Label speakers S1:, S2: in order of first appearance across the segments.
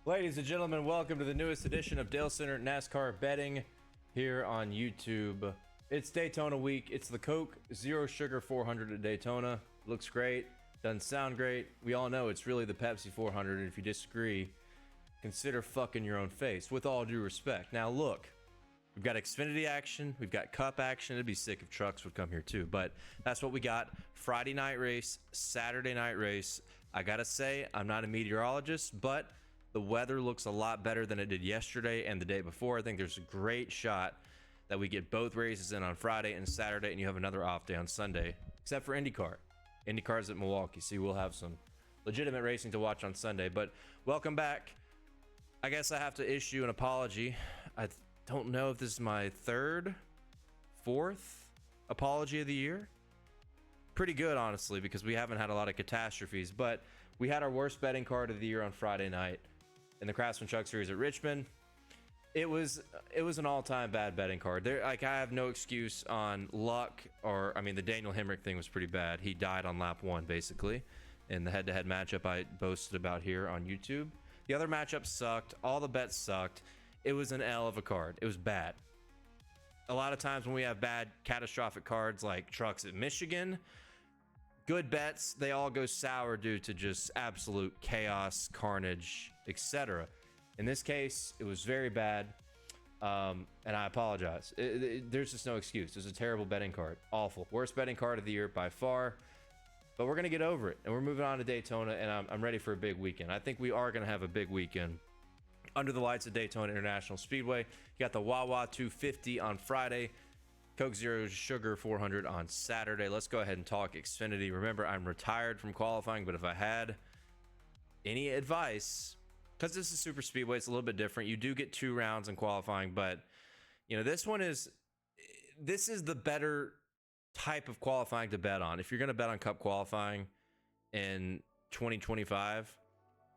S1: Ladies and gentlemen, welcome to the newest edition of Dale Center NASCAR Betting here on YouTube. It's Daytona week. It's the Coke Zero Sugar 400 at Daytona. Looks great. Doesn't sound great. We all know it's really the Pepsi 400. And if you disagree, consider fucking your own face, with all due respect. Now look, we've got Xfinity action. We've got Cup action. It'd be sick if trucks would come here too, but that's what we got. Friday night race, Saturday night race. I gotta say, I'm not a meteorologist, but the weather looks a lot better than it did yesterday and the day before. I think there's a great shot that we get both races in on Friday and Saturday, and you have another off day on Sunday, except for IndyCar. IndyCar's at Milwaukee, so we'll have some legitimate racing to watch on Sunday. But welcome back. I guess I have to issue an apology. I don't know if this is my fourth apology of the year. Pretty good, honestly, because we haven't had a lot of catastrophes, but we had our worst betting card of the year on Friday night in the Craftsman Truck Series at Richmond. It was an all-time bad betting card. I have no excuse on luck, or I mean, the Daniel Hemrick thing was pretty bad. He died on lap 1 basically in the head-to-head matchup I boasted about here on YouTube. The other matchups sucked. All the bets sucked. It was an L of a card. It was bad. A lot of times when we have bad catastrophic cards like trucks at Michigan, good bets, they all go sour due to just absolute chaos, carnage, etc. In this case, it was very bad, and I apologize. There's just no excuse. It was a terrible betting card. Awful. Worst betting card of the year by far. But we're going to get over it, and we're moving on to Daytona, and I'm ready for a big weekend. I think we are going to have a big weekend under the lights of Daytona International Speedway. You got the Wawa 250 on Friday, Coke Zero Sugar 400 on Saturday. Let's go ahead and talk Xfinity. Remember, I'm retired from qualifying, but if I had any advice, because this is super speedway, it's a little bit different. You do get 2 rounds in qualifying, but you know, this is the better type of qualifying to bet on. If you're going to bet on Cup qualifying in 2025,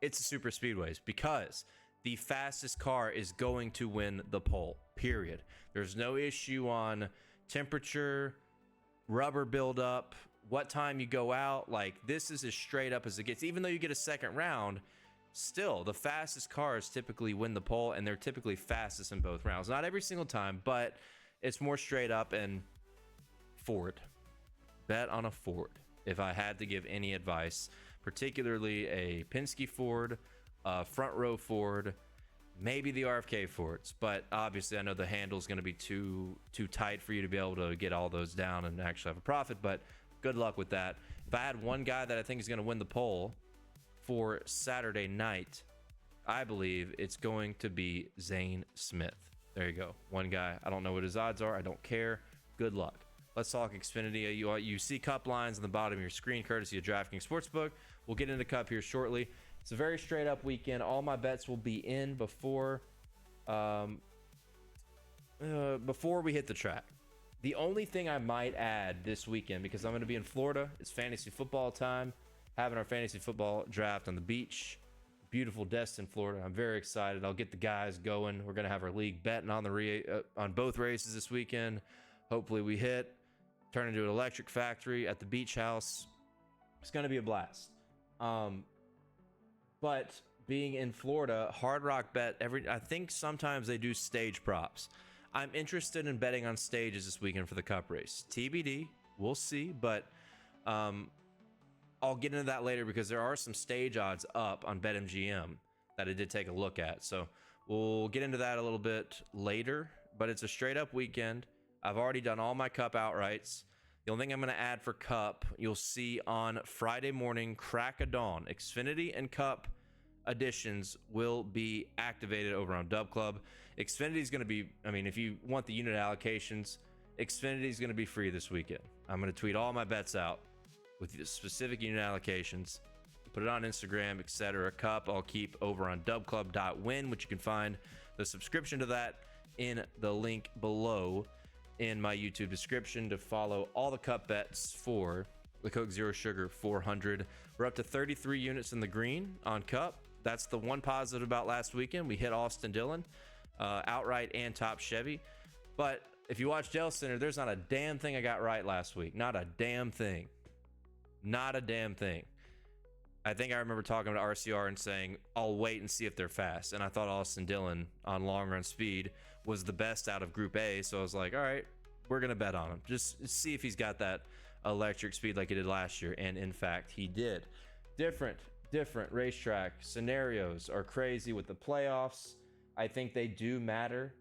S1: it's the super speedways, because the fastest car is going to win the pole, period. There's no issue on temperature, rubber buildup, what time you go out. Like, this is as straight up as it gets. Even though you get a second round, still the fastest cars typically win the pole, and they're typically fastest in both rounds. Not every single time, but it's more straight up. And Ford, bet on a Ford if I had to give any advice, particularly a Penske Ford, front row Ford, maybe the RFK Fords, but obviously I know the handle is going to be too tight for you to be able to get all those down and actually have a profit, but good luck with that. If I had one guy that I think is going to win the pole for Saturday night, I believe it's going to be Zane Smith. There you go. One guy. I don't know what his odds are. I don't care. Good luck. Let's talk Xfinity. You see Cup lines on the bottom of your screen, courtesy of DraftKings Sportsbook. We'll get into Cup here shortly. It's a very straight up weekend. All my bets will be in before we hit the track. The only thing I might add this weekend, because I'm going to be in Florida, it's fantasy football time, having our fantasy football draft on the beach. Beautiful Destin, Florida. I'm very excited. I'll get the guys going. We're going to have our league betting on on both races this weekend. Hopefully we hit. Turn into an electric factory at the beach house. It's going to be a blast. But being in Florida, Hard Rock Bet, I think sometimes they do stage props. I'm interested in betting on stages this weekend for the Cup race. TBD, we'll see, but I'll get into that later, because there are some stage odds up on BetMGM that I did take a look at. So we'll get into that a little bit later, but it's a straight up weekend. I've already done all my Cup outrights. The only thing I'm going to add for Cup, you'll see on Friday morning, crack of dawn, Xfinity and Cup editions will be activated over on Dub Club. Xfinity is going to be, I mean, if you want the unit allocations, Xfinity is going to be free this weekend. I'm going to tweet all my bets out with the specific unit allocations, put it on Instagram, etc. Cup I'll keep over on dubclub.win, which you can find the subscription to that in the link below in my YouTube description to follow all the Cup bets for the Coke Zero Sugar 400. We're up to 33 units in the green on Cup. That's the one positive about last weekend. We hit Austin Dillon outright and top Chevy. But if you watch Dale Center, there's not a damn thing I got right last week. Not a damn thing. Not a damn thing. I think I remember talking to RCR and saying, I'll wait and see if they're fast. And I thought Austin Dillon on long run speed was the best out of Group A. So I was like, all right, we're going to bet on him. Just see if he's got that electric speed like he did last year. And in fact, he did. Different racetrack scenarios are crazy with the playoffs. I think they do matter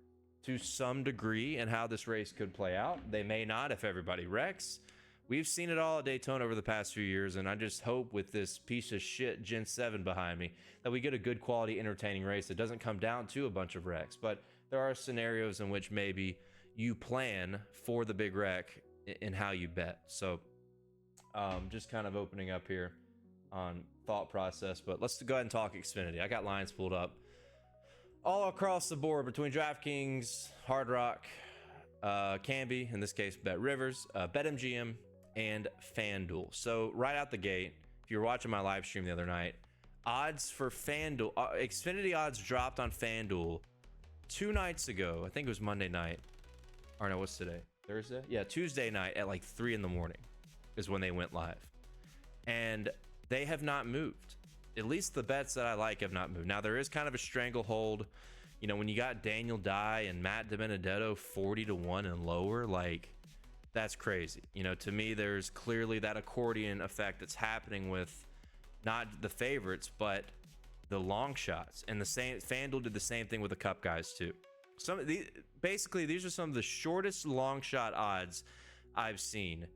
S1: to some degree in how this race could play out. They may not if everybody wrecks. We've seen it all at Daytona over the past few years, and I just hope with this piece of shit Gen 7 behind me that we get a good quality, entertaining race that doesn't come down to a bunch of wrecks. But there are scenarios in which maybe you plan for the big wreck in how you bet. So just kind of opening up here on thought process, but let's go ahead and talk Xfinity. I got lines pulled up all across the board between DraftKings, Hard Rock, Canby, in this case Bet Rivers, BetMGM, and FanDuel. So right out the gate, if you're watching my live stream the other night, odds for FanDuel, Xfinity odds dropped on FanDuel 2 nights ago. I think it was Monday night. Or no, what's today? Thursday? Yeah, Tuesday night at like 3 in the morning is when they went live. And they have not moved. At least the bets that I like have not moved. Now, there is kind of a stranglehold. You know, when you got Daniel Dye and Matt DiBenedetto 40-1 and lower, like, that's crazy. You know, to me, there's clearly that accordion effect that's happening with not the favorites, but the long shots. And the same, FanDuel did the same thing with the Cup guys too. Some of these, basically, these are some of the shortest long shot odds I've seen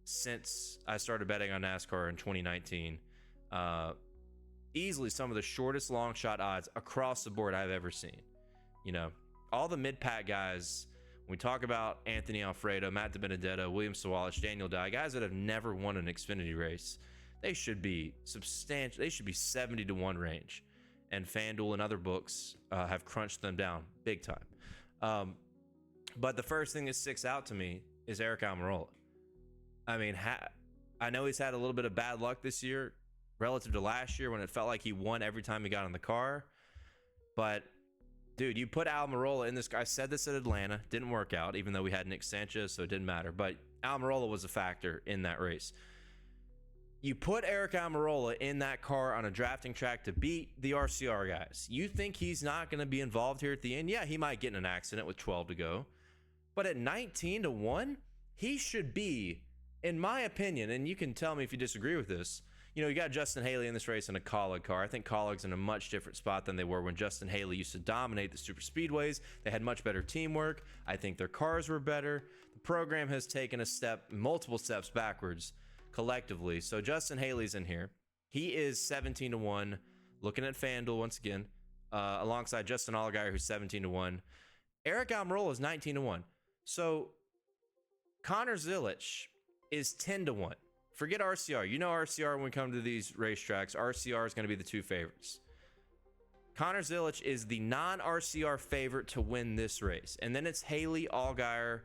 S1: since I started betting on NASCAR in 2019. Easily some of the shortest long shot odds across the board I've ever seen. You know, all the mid-pack guys, when we talk about Anthony Alfredo, Matt DiBenedetto, William Sawalich, Daniel Dye, guys that have never won an Xfinity race, they should be substantial. They should be 70-1 range. And FanDuel and other books have crunched them down big time. But the first thing that sticks out to me is Eric Almirola. I mean, I know he's had a little bit of bad luck this year relative to last year when it felt like he won every time he got in the car. But, dude, you put Almirola in this. I said this at Atlanta. Didn't work out, even though we had Nick Sanchez, so it didn't matter. But Almirola was a factor in that race. You put Eric Almirola in that car on a drafting track to beat the RCR guys. You think he's not going to be involved here at the end? Yeah, he might get in an accident with 12 to go. But at 19-1, he should be, in my opinion, and you can tell me if you disagree with this, you know, you got Justin Haley in this race in a Colleague car. I think Colleague's in a much different spot than they were when Justin Haley used to dominate the super speedways. They had much better teamwork. I think their cars were better. The program has taken multiple steps backwards collectively. So Justin Haley's in here. He is 17-1. Looking at FanDuel once again, alongside Justin Allgaier, who's 17-1. Eric Almirola is 19-1. So Connor Zilisch is 10-1. Forget RCR. You know RCR when we come to these racetracks. RCR is going to be the two favorites. Connor Zilisch is the non-RCR favorite to win this race. And then it's Haley, Allgaier,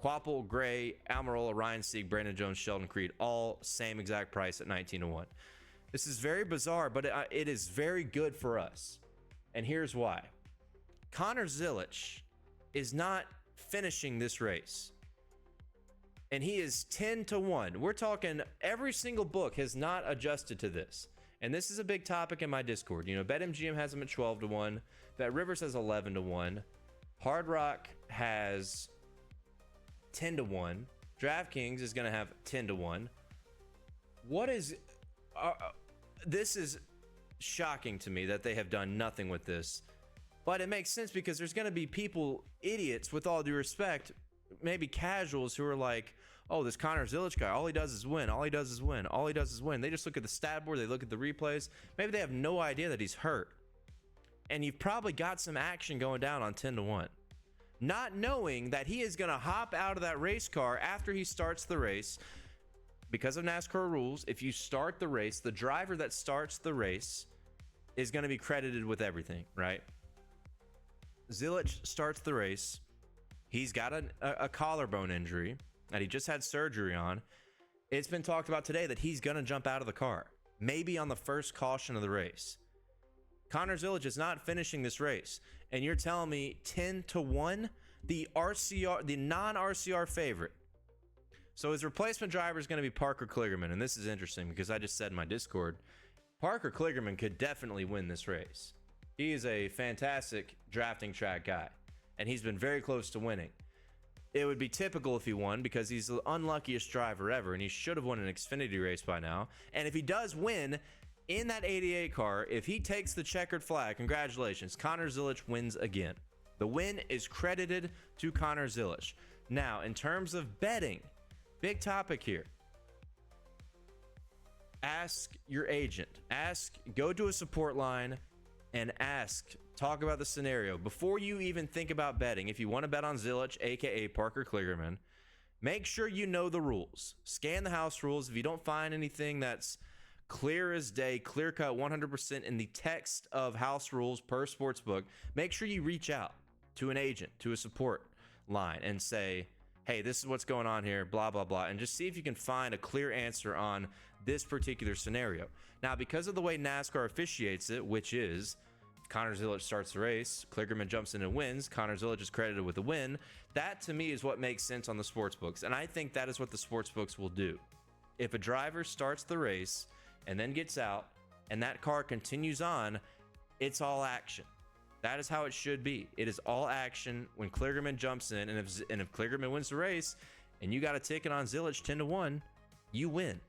S1: Quapple, Gray, Almirola, Ryan Sieg, Brandon Jones, Sheldon Creed, all same exact price at 19-1. This is very bizarre, but it is very good for us. And here's why. Connor Zilisch is not finishing this race. And he is 10-1. We're talking every single book has not adjusted to this. And this is a big topic in my Discord. You know, BetMGM has him at 12-1. Bet Rivers has 11-1. Hard Rock has 10-1. DraftKings is going to have 10-1. What is... this is shocking to me that they have done nothing with this. But it makes sense because there's going to be people, idiots, with all due respect, maybe casuals who are like, oh, this Connor Zilisch guy, all he does is win. All he does is win. All he does is win. They just look at the stat board. They look at the replays. Maybe they have no idea that he's hurt. And you've probably got some action going down on 10-1. Not knowing that he is going to hop out of that race car after he starts the race. Because of NASCAR rules, if you start the race, the driver that starts the race is going to be credited with everything, right? Zilisch starts the race. He's got a collarbone injury that he just had surgery on. It's been talked about today that he's going to jump out of the car, maybe on the first caution of the race. Connor Zilisch is not finishing this race. And you're telling me 10-1, the RCR, the non-RCR favorite. So his replacement driver is going to be Parker Kligerman, and this is interesting because I just said in my Discord, Parker Kligerman could definitely win this race. He is a fantastic drafting track guy, and he's been very close to winning. It would be typical if he won because he's the unluckiest driver ever, and he should have won an Xfinity race by now. And if he does win in that 88 car, if he takes the checkered flag, congratulations, Connor Zilisch wins again. The win is credited to Connor Zilisch. Now, in terms of betting, big topic here. Ask your agent. Go to a support line and talk about the scenario. Before you even think about betting, if you want to bet on Zilisch, aka Parker Kligerman, make sure you know the rules. Scan the house rules. If you don't find anything that's clear as day, clear cut 100% in the text of house rules per sportsbook, make sure you reach out to an agent, to a support line, and say, hey, this is what's going on here, blah, blah, blah, and just see if you can find a clear answer on this particular scenario. Now, because of the way NASCAR officiates it, which is Connor Zilisch starts the race, Kligerman jumps in and wins, Connor Zilisch is credited with a win, that to me is what makes sense on the sports books, and I think that is what the sports books will do. If a driver starts the race and then gets out and that car continues on, it's all action. That is how it should be. It is all action when Kligerman jumps in, and if Kligerman wins the race and you got a ticket on Zilisch 10-1, you win.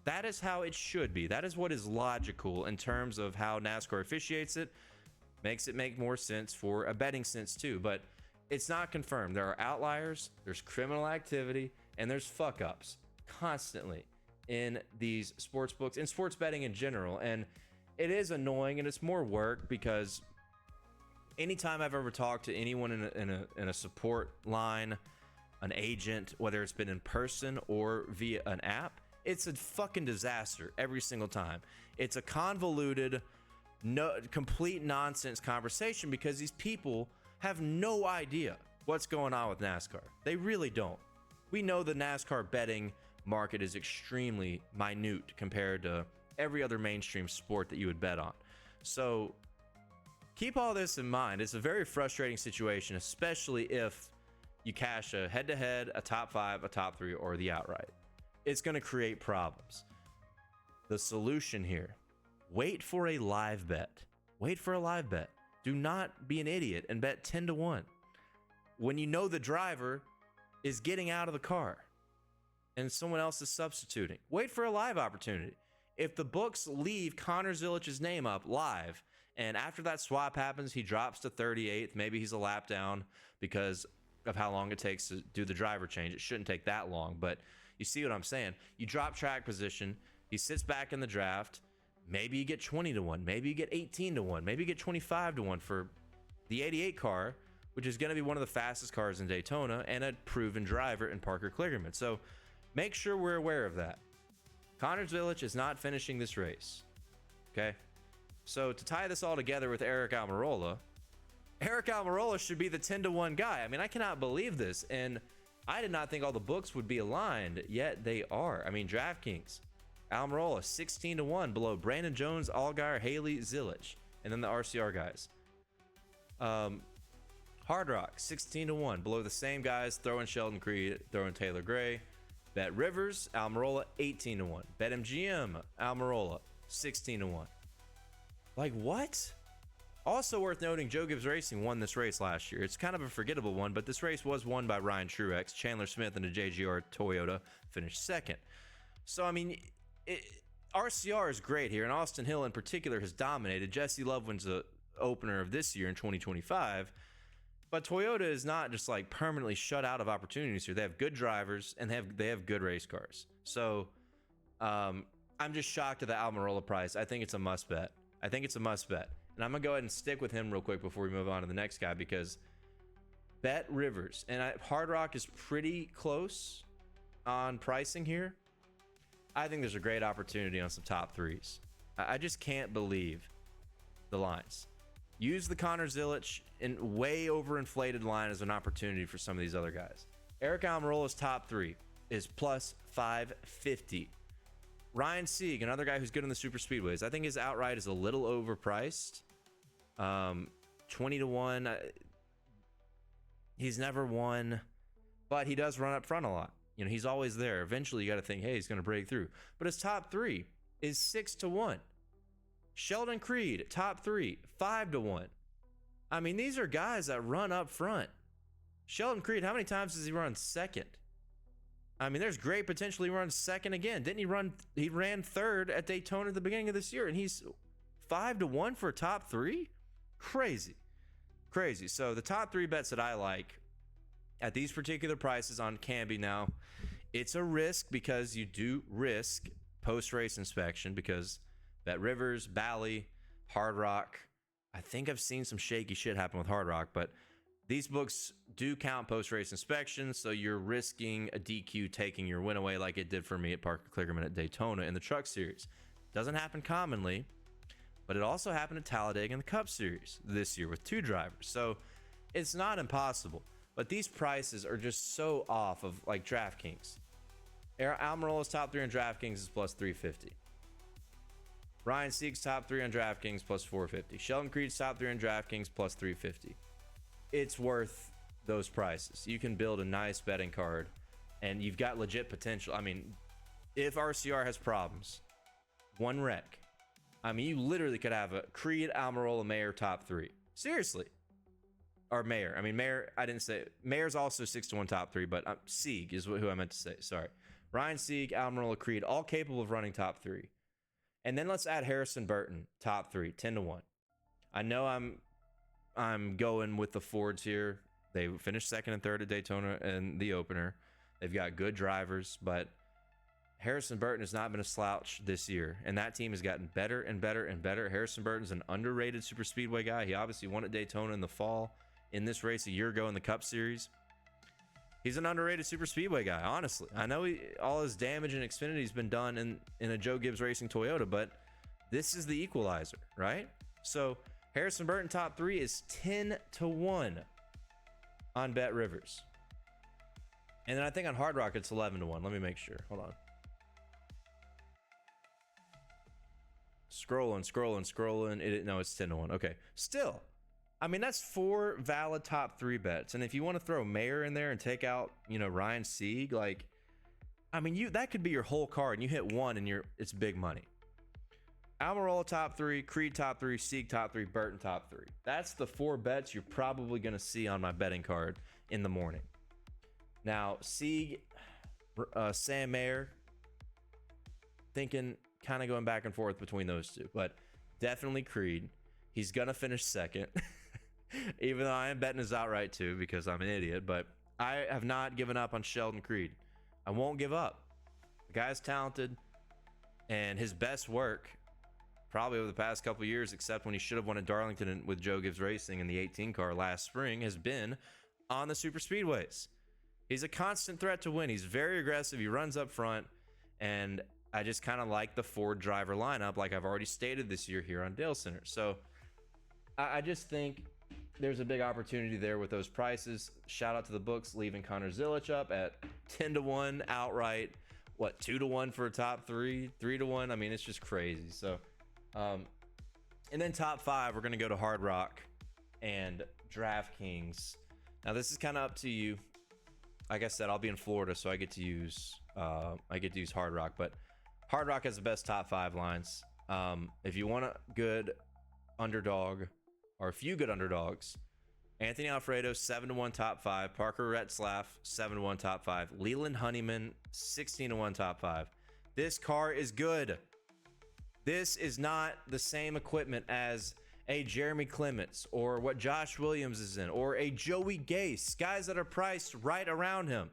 S1: That is how it should be. That is what is logical in terms of how NASCAR officiates it. Makes it make more sense for a betting sense too, but it's not confirmed. There are outliers, there's criminal activity, and there's fuck ups constantly in these sports books and sports betting in general. And it is annoying, and it's more work because anytime I've ever talked to anyone in a support line, an agent, whether it's been in person or via an app, it's a fucking disaster every single time. It's a convoluted, complete nonsense conversation because these people have no idea what's going on with NASCAR. They really don't. We know the NASCAR betting market is extremely minute compared to every other mainstream sport that you would bet on. So keep all this in mind. It's a very frustrating situation, especially if you cash a head-to-head, a top 5, a top 3, or the outright. It's going to create problems. The solution here, wait for a live bet. Wait for a live bet. Do not be an idiot and bet 10-1 when you know the driver is getting out of the car and someone else is substituting. Wait for a live opportunity. If the books leave Connor Zilisch's name up live, and after that swap happens, he drops to 38th, maybe he's a lap down because of how long it takes to do the driver change. It shouldn't take that long, but you see what I'm saying. You drop track position, he sits back in the draft, maybe you get 20-1, maybe you get 18-1, maybe you get 25-1 for the 88 car, which is going to be one of the fastest cars in Daytona and a proven driver in Parker Kligerman. So make sure we're aware of that. Connor Zilisch is not finishing this race. Okay? So to tie this all together with Eric Almirola should be the 10-1 guy. I mean, I cannot believe this. And I did not think all the books would be aligned, yet they are. I mean, DraftKings, Almirola 16-1 below Brandon Jones, Allgaier, Haley, Zilisch, and then the RCR guys. Hard Rock 16-1 below the same guys, throwing Sheldon Creed, throwing Taylor Gray. Bet Rivers, Almirola 18-1. Bet MGM, Almirola 16-1. Like, what? Also worth noting, Joe Gibbs Racing won this race last year. It's kind of a forgettable one, but this race was won by Ryan Truex. Chandler Smith and a JGR Toyota finished second. So, I mean, RCR is great here, and Austin Hill in particular has dominated. Jesse Love wins the opener of this year in 2025. But Toyota is not just like permanently shut out of opportunities here. They have good drivers, and they have good race cars. So I'm just shocked at the Almirola price. I think it's a must bet. And I'm going to go ahead and stick with him real quick before we move on to the next guy, because bet Rivers. And Hard Rock is pretty close on pricing here. I think there's a great opportunity on some top 3s. I just can't believe the lines. Use the Connor Zilisch in way overinflated line as an opportunity for some of these other guys. Eric Almirola's top 3 is plus 550. Ryan Sieg, another guy who's good in the super speedways. I think his outright is a little overpriced. 20-1. He's never won, but he does run up front a lot. You know, he's always there. Eventually, you got to think, hey, he's going to break through. But his top 3 is 6-1. Sheldon Creed, top 3, 5-1. I mean, these are guys that run up front. Sheldon Creed, how many times does he run second? I mean, there's great potential he runs second again. Didn't he run? He ran third at Daytona at the beginning of this year, and he's 5-1 for top 3? Crazy. Crazy. So the top 3 bets that I like at these particular prices on Canby now, it's a risk because you do risk post-race inspection because Bet Rivers, Bally, Hard Rock. I think I've seen some shaky shit happen with Hard Rock, but these books do count post-race inspection, so you're risking a DQ taking your win away like it did for me at Parker Kligerman at Daytona in the Truck Series. Doesn't happen commonly, but it also happened at Talladega in the Cup Series this year with 2 drivers. So it's not impossible, but these prices are just so off of like DraftKings. Almirola's top 3 on DraftKings is plus 350. Ryan Sieg's top 3 on DraftKings plus 450. Sheldon Creed's top 3 on DraftKings plus 350. It's worth those prices. You can build a nice betting card and you've got legit potential. I mean, if RCR has problems, one wreck, I mean, you literally could have a Creed, Almirola, Mayer top 3. Seriously. Or Mayer. I mean, Mayer, I didn't say. Mayer's also 6-1 top 3, but Sieg is who I meant to say. Sorry. Ryan Sieg, Almirola, Creed, all capable of running top 3. And then let's add Harrison Burton, top 3, 10-1. I know I'm going with the Fords here. They finished second and third at Daytona and the opener. They've got good drivers, but Harrison Burton has not been a slouch this year, and that team has gotten better and better and better. Harrison Burton's an underrated super speedway guy. He obviously won at Daytona in the fall in this race a year ago in the Cup Series. He's an underrated super speedway guy, honestly. I know all his damage in Xfinity has been done in a Joe Gibbs Racing Toyota, but this is the equalizer, right? So Harrison Burton top 3 is 10-1 on Bet Rivers. And then I think on Hard Rock it's 11-1. Let me make sure. Hold on. Scrolling. No, it's 10-1. Okay. Still, I mean, that's 4 valid top 3 bets. And if you want to throw Mayer in there and take out, Ryan Sieg, like, I mean, that could be your whole card and you hit one and it's big money. Almirola top 3, Creed top 3, Sieg top 3, Burton top 3. That's the 4 bets you're probably going to see on my betting card in the morning. Now, Sieg, Sam Mayer, thinking kind of going back and forth between those 2, but definitely Creed. He's going to finish second, even though I am betting his outright too because I'm an idiot, but I have not given up on Sheldon Creed. I won't give up. The guy's talented, and his best work probably over the past couple years, except when he should have won at Darlington with Joe Gibbs Racing in the 18 car last spring, has been on the super speedways. He's a constant threat to win. He's very aggressive. He runs up front, and I just kind of like the Ford driver lineup, like I've already stated this year here on DALESCENTER. So I just think there's a big opportunity there with those prices. Shout out to the books, leaving Connor Zilic up at 10-1 outright. 2-1 for a top 3, 3-1. I mean, it's just crazy. So, and then top 5, we're going to go to Hard Rock and DraftKings. Now, this is kind of up to you. Like I said, I'll be in Florida, so I get to use Hard Rock. But Hard Rock has the best top 5 lines. If you want a good underdog, or a few good underdogs, Anthony Alfredo 7-1 top 5, Parker Retzlaff 7-1 top 5, Leland Honeyman 16-1 top 5. This car is good. This is not the same equipment as a Jeremy Clements or what Josh Williams is in, or a Joey Gase, guys that are priced right around him.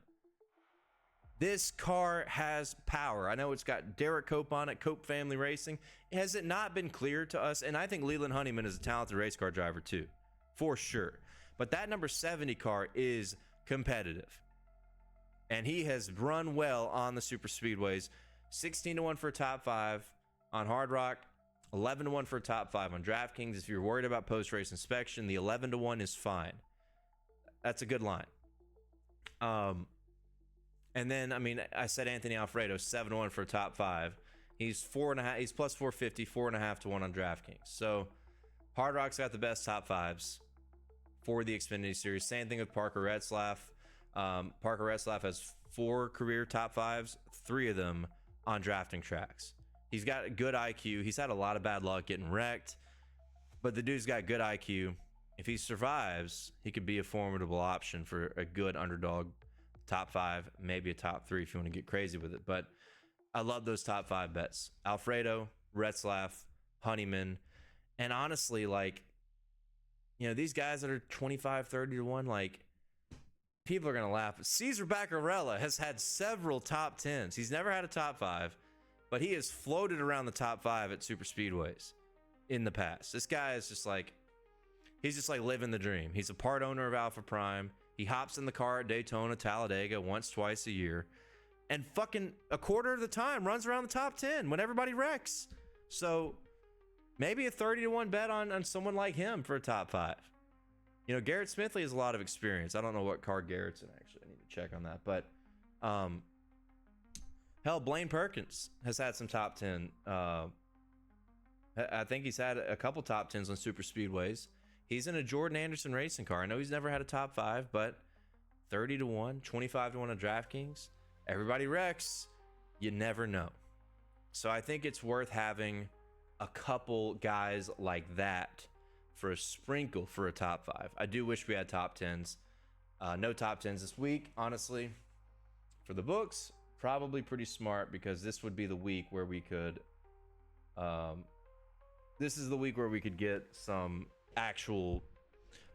S1: This car has power. I know it's got Derek Cope on it, Cope Family Racing. Has it not been clear to us? And I think Leland Honeyman is a talented race car driver too, for sure. But that number 70 car is competitive. And he has run well on the super speedways. 16-1 for a top 5 on Hard Rock, 11-1 for a top 5 on DraftKings. If you're worried about post-race inspection, the 11-1 is fine. That's a good line. And then, I mean, I said Anthony Alfredo, 7-1 for a top 5. He's 4.5. He's plus 450, 4.5 to 1 on DraftKings. So Hard Rock's got the best top 5s for the Xfinity Series. Same thing with Parker Retzlaff. Parker Retzlaff has 4 career top 5s, 3 of them on drafting tracks. He's got good IQ. He's had a lot of bad luck getting wrecked, but the dude's got good IQ. If he survives, he could be a formidable option for a good underdog top 5, maybe a top 3 if you want to get crazy with it. But I love those top 5 bets. Alfredo, Retzlaff, Honeyman, and honestly, like, you know, these guys that are 25, 30 to 1, like, people are going to laugh. Cesar Baccarella has had several top 10s. He's never had a top 5, but he has floated around the top 5 at super speedways in the past. This guy is just like, he's just like living the dream. He's a part owner of Alpha Prime. He hops in the car at Daytona, Talladega once, twice a year, and fucking a quarter of the time runs around the top 10 when everybody wrecks. So maybe a 30 to 1 bet on someone like him for a top 5. You know, Garrett Smithley has a lot of experience. I don't know what car Garrett's in, actually. I need to check on that. But hell, Blaine Perkins has had some top 10. I think he's had a couple top 10s on super speedways. He's in a Jordan Anderson racing car. I know he's never had a top 5, but 30 to 1, 25 to 1 on DraftKings. Everybody wrecks. You never know. So I think it's worth having a couple guys like that for a sprinkle for a top 5. I do wish we had top 10s. No top 10s this week, honestly. For the books, probably pretty smart, because this would be the week where we could this is the week where we could get some actual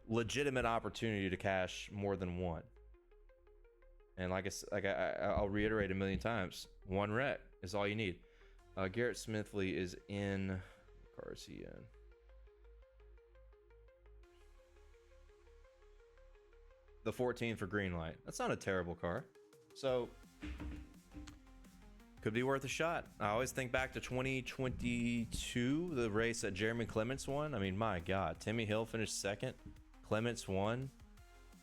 S1: legitimate opportunity to cash more than one. And I'll reiterate a million times, 1 wreck is all you need. Garrett Smithley is in, what car is he in? The 14 for Greenlight. That's not a terrible car. So could be worth a shot. I always think back to 2022, the race that Jeremy Clements won. I mean, my God, Timmy Hill finished 2nd. Clements won.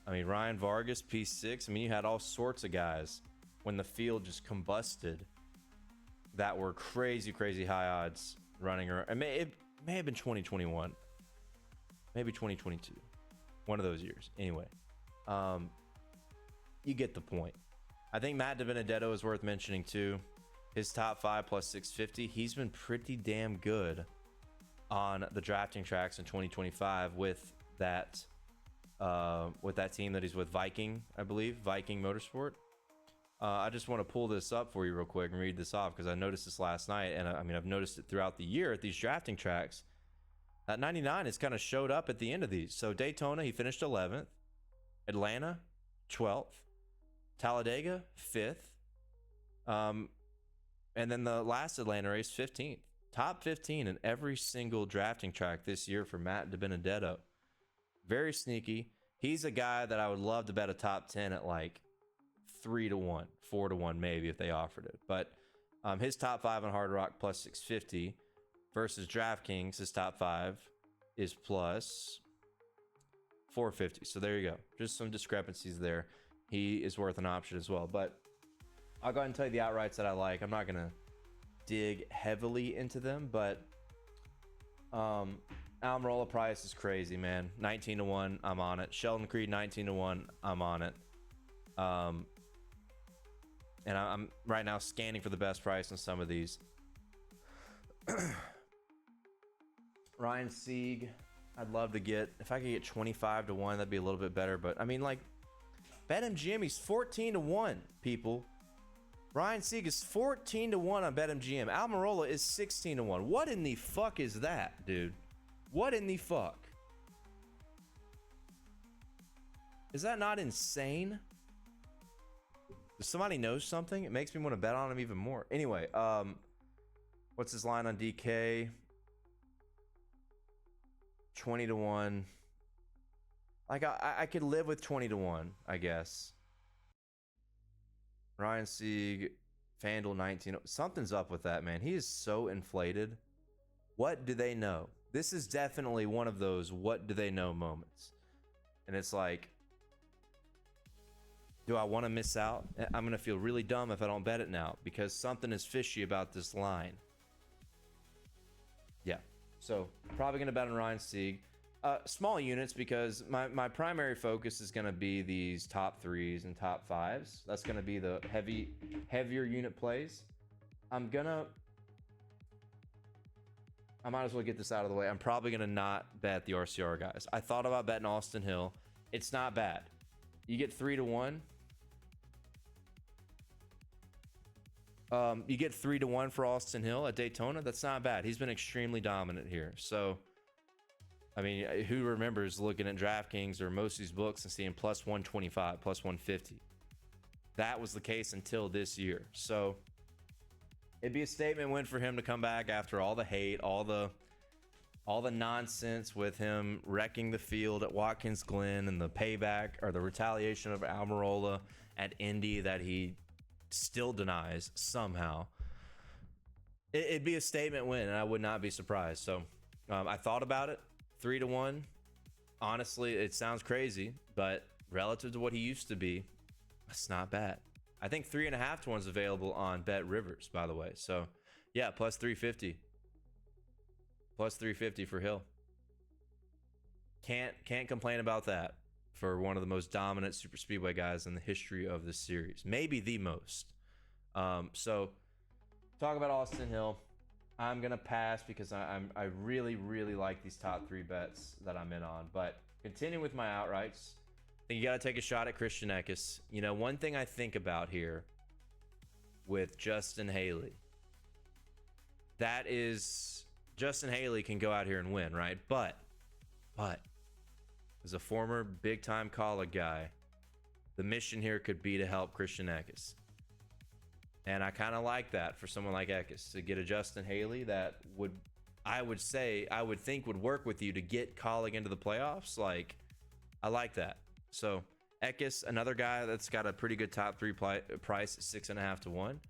S1: I mean, Ryan Vargas, P6. I mean, you had all sorts of guys when the field just combusted that were crazy, crazy high odds running around. It may have been 2021. Maybe 2022. One of those years. Anyway, you get the point. I think Matt DiBenedetto is worth mentioning too. His top 5 plus 650. He's been pretty damn good on the drafting tracks in 2025 with that team that he's with, Viking, I believe, Viking Motorsport. I just want to pull this up for you real quick and read this off, because I noticed this last night, and I mean, I've noticed it throughout the year at these drafting tracks. That 99 has kind of showed up at the end of these. So Daytona, he finished 11th. Atlanta, 12th. Talladega, 5th. And then the last Atlanta race, 15th. Top 15 in every single drafting track this year for Matt DiBenedetto. Very sneaky. He's a guy that I would love to bet a top 10 at like 3 to 1, 4 to 1 maybe if they offered it. But his top 5 on Hard Rock plus 650 versus DraftKings, his top 5 is plus 450. So there you go. Just some discrepancies there. He is worth an option as well. But I'll go ahead and tell you the outrights that I like. I'm not going to dig heavily into them, but Almirola price is crazy, man. 19 to 1, I'm on it. Sheldon Creed, 19 to 1, I'm on it. And I'm right now scanning for the best price on some of these. Ryan Sieg, I'd love to get, if I could get 25 to 1, that'd be a little bit better. But I mean, like, BetMGM, he's 14 to 1, people. Ryan Sieg is 14 to 1 on BetMGM. Almirola is 16 to 1. What in the fuck is that, dude? What in the fuck? Is that not insane? Does somebody know something? It makes me want to bet on him even more. Anyway, what's his line on DK? 20 to 1. Like, I could live with 20 to 1, I guess. Ryan Sieg, FanDuel 19. Something's up with that, man. He is so inflated. What do they know? This is definitely one of those what do they know moments. And it's like, do I want to miss out? I'm going to feel really dumb if I don't bet it now, because something is fishy about this line. Yeah. So probably going to bet on Ryan Sieg. Small units, because my primary focus is going to be these top threes and top fives. That's going to be the heavier unit plays. I might as well get this out of the way. I'm probably going to not bet the RCR guys. I thought about betting Austin Hill. It's not bad. You get 3 to 1. You get 3 to 1 for Austin Hill at Daytona. That's not bad. He's been extremely dominant here. So, I mean, who remembers looking at DraftKings or most of these books and seeing plus 125, plus 150? That was the case until this year. So, it'd be a statement win for him to come back after all the hate, all the nonsense with him wrecking the field at Watkins Glen, and the payback or the retaliation of Almirola at Indy that he still denies somehow. It'd be a statement win, and I would not be surprised. So I thought about it. 3 to 1. Honestly, it sounds crazy, but relative to what he used to be, it's not bad. I think 3.5 to 1's available on Bet Rivers, by the way. So yeah, plus 350. Plus 350 for Hill. Can't complain about that for one of the most dominant super speedway guys in the history of this series. Maybe the most. So talk about Austin Hill. I'm going to pass because I really, really like these top 3 bets that I'm in on. But continuing with my outrights, I think you got to take a shot at Christian Eckes. You know, one thing I think about here with Justin Haley, that is, Justin Haley can go out here and win, right? But as a former big-time college guy, the mission here could be to help Christian Eckes. And I kind of like that for someone like Eckes, to get a Justin Haley that I would think would work with you to get Colleague into the playoffs. Like, I like that. So Eckes, another guy that's got a pretty good top 3 price, 6.5 to 1.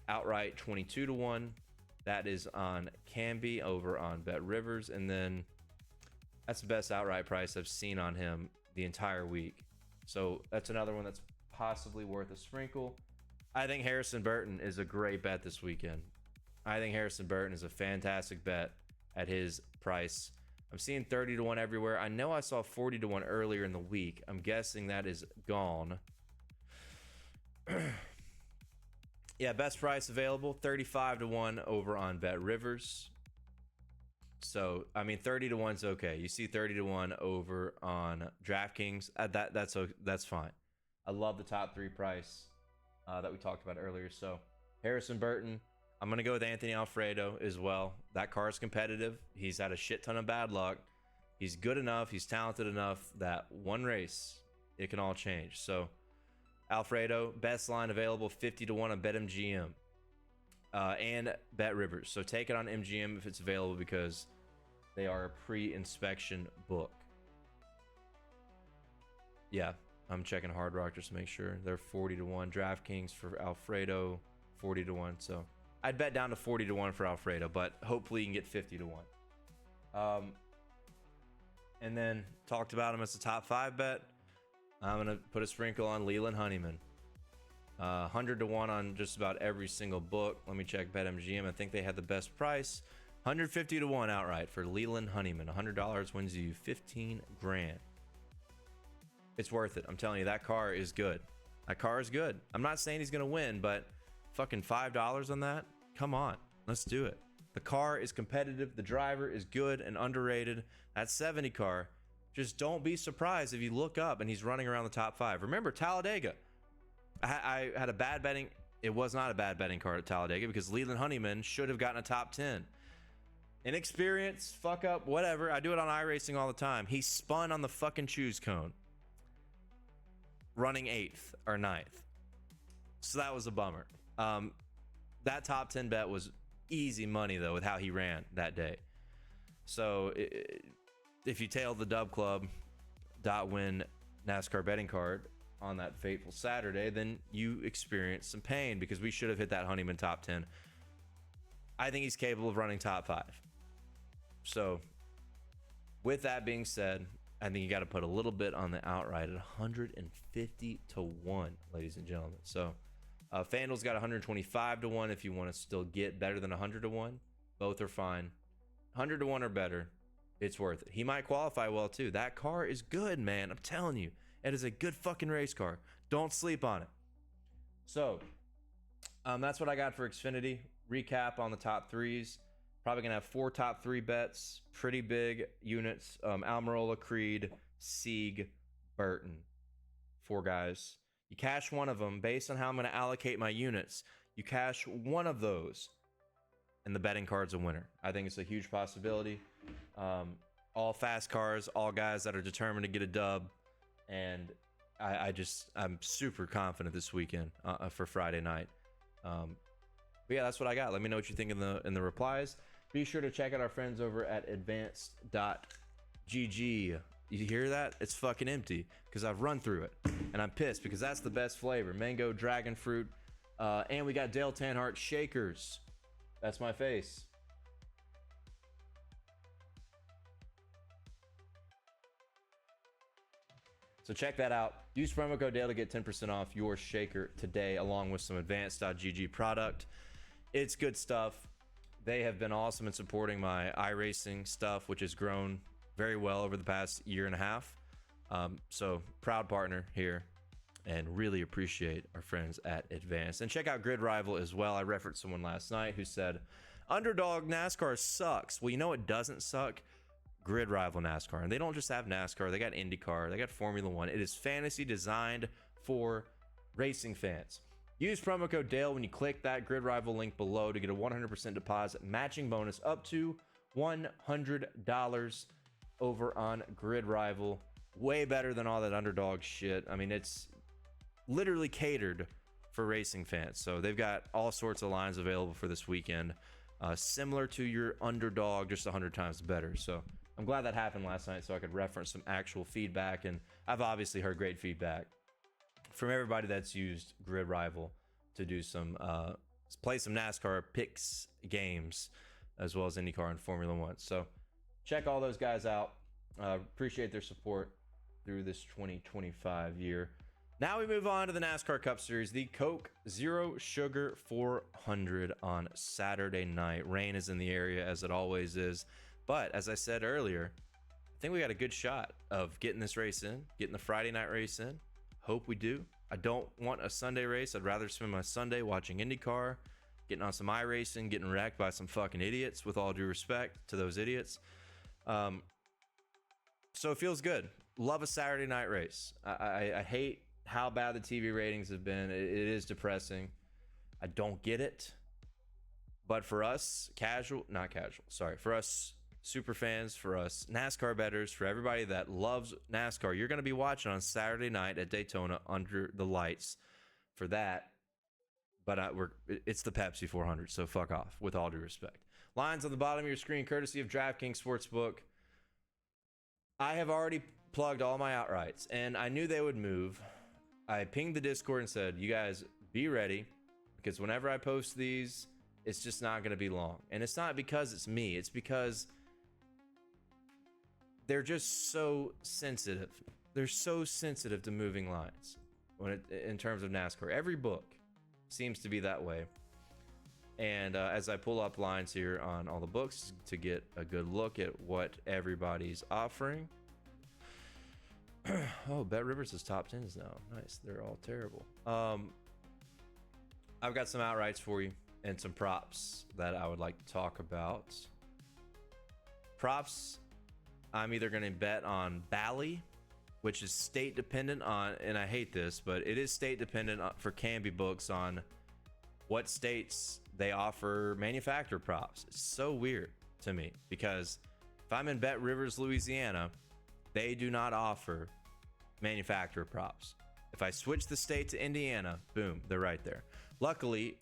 S1: Outright 22 to 1. That is on Canby over on Bet Rivers. And then that's the best outright price I've seen on him the entire week. So that's another one that's possibly worth a sprinkle. I think Harrison Burton is a great bet this weekend. I think Harrison Burton is a fantastic bet at his price. I'm seeing 30 to 1 everywhere. I know I saw 40 to 1 earlier in the week. I'm guessing that is gone. Yeah, best price available, 35 to 1 over on Bet Rivers. So, I mean, 30 to 1's okay. You see 30 to 1 over on DraftKings. That's fine. I love the top 3 price that we talked about earlier. So, Harrison Burton. I'm going to go with Anthony Alfredo as well. That car is competitive. He's had a shit ton of bad luck. He's good enough. He's talented enough that one race, it can all change. So, Alfredo, best line available, 50 to 1 on BetMGM and Bet Rivers. So take it on MGM if it's available, because they are a pre-inspection book. Yeah, I'm checking Hard Rock just to make sure. They're 40 to 1. DraftKings for Alfredo, 40 to 1. So I'd bet down to 40 to 1 for Alfredo, but hopefully you can get 50 to 1. And then talked about him as a top 5 bet. I'm going to put a sprinkle on Leland Honeyman. 100 to 1 on just about every single book. Let me check BetMGM. I think they had the best price. 150 to 1 outright for Leland Honeyman. $100 wins you 15 grand. It's worth it. I'm telling you, that car is good. That car is good. I'm not saying he's going to win, but fucking $5 on that? Come on. Let's do it. The car is competitive. The driver is good and underrated. That 70 car, just don't be surprised if you look up and he's running around the top 5. Remember, Talladega. I had a bad betting. It was not a bad betting card at Talladega because Leland Honeyman should have gotten a top 10. Inexperience, fuck up, whatever. I do it on iRacing all the time. He spun on the fucking choose cone, running 8th or 9th. So that was a bummer. That top 10 bet was easy money, though, with how he ran that day. So if you tailed the Dub Club .win NASCAR betting card on that fateful Saturday, then you experienced some pain because we should have hit that Honeyman top 10. I think he's capable of running top 5. So with that being said, I think you got to put a little bit on the outright at 150 to 1, ladies and gentlemen. So FanDuel's got 125 to 1 if you want to still get better than 100 to 1. Both are fine. 100 to 1 or better. it's worth it. He might qualify well too. That car is good, man. I'm telling you, it is a good fucking race car. Don't sleep on it. So that's what I got for Xfinity. Recap on the top threes. Probably gonna have 4 top 3 bets. Pretty big units. Almirola, Creed, Sieg, Burton. 4 guys. You cash one of them based on how I'm gonna allocate my units. You cash one of those, and the betting card's a winner. I think it's a huge possibility. All fast cars, all guys that are determined to get a dub, and I'm super confident this weekend for Friday night. But yeah, that's what I got. Let me know what you think in the replies. Be sure to check out our friends over at advanced.gg. You hear that? It's fucking empty because I've run through it, and I'm pissed because that's the best flavor: mango, dragon fruit, and we got Dale Tanhart shakers. That's my face. So check that out. Use promo code Dale to get 10% off your shaker today, along with some advanced.gg product. It's good stuff. They have been awesome in supporting my iRacing stuff, which has grown very well over the past year and a half. So proud partner here, and really appreciate our friends at Advanced. And check out Grid Rival as well. I referenced someone last night who said, underdog NASCAR sucks. Well, you know what doesn't suck? Grid Rival NASCAR. And they don't just have NASCAR, they got IndyCar, they got Formula One. It is fantasy designed for racing fans. Use promo code Dale when you click that Grid Rival link below to get a 100% deposit matching bonus up to $100 over on Grid Rival. Way better than all that underdog shit. I mean, it's literally catered for racing fans. So they've got all sorts of lines available for this weekend, similar to your underdog, just 100 times better. So I'm glad that happened last night so I could reference some actual feedback, and I've obviously heard great feedback from everybody that's used Grid Rival to do some play some NASCAR picks games, as well as IndyCar and Formula One. So check all those guys out. Appreciate their support through this 2025 year. Now we move on to the NASCAR Cup Series, the Coke Zero Sugar 400 on Saturday night. Rain is in the area, as it always is. But as I said earlier, I think we got a good shot of getting this race in, getting the Friday night race in. Hope we do. I don't want a Sunday race. I'd rather spend my Sunday watching IndyCar, getting on some iRacing, getting wrecked by some fucking idiots, with all due respect to those idiots. So it feels good. Love a Saturday night race. I hate how bad the TV ratings have been. It is depressing. I don't get it. But for us, for us super fans, for us NASCAR bettors, for everybody that loves NASCAR, you're going to be watching on Saturday night at Daytona under the lights for that. But it's the Pepsi 400, so fuck off, with all due respect. Lines on the bottom of your screen, courtesy of DraftKings Sportsbook. I have already plugged all my outrights, and I knew they would move. I pinged the Discord and said, you guys be ready, because whenever I post these, it's just not going to be long. And it's not because it's me. It's because they're just so sensitive. They're so sensitive to moving lines in terms of NASCAR. Every book seems to be that way. And as I pull up lines here on all the books to get a good look at what everybody's offering. Oh, Bet Rivers is top 10s now. Nice. They're all terrible. I've got some outrights for you and some props that I would like to talk about. Props, I'm either going to bet on Bally, which is state dependent on, and I hate this, but it is state dependent for Canby books on what states they offer manufacturer props. It's so weird to me, because if I'm in Bet Rivers, Louisiana, they do not offer manufacturer props. If I switch the state to Indiana, boom, they're right there. Luckily,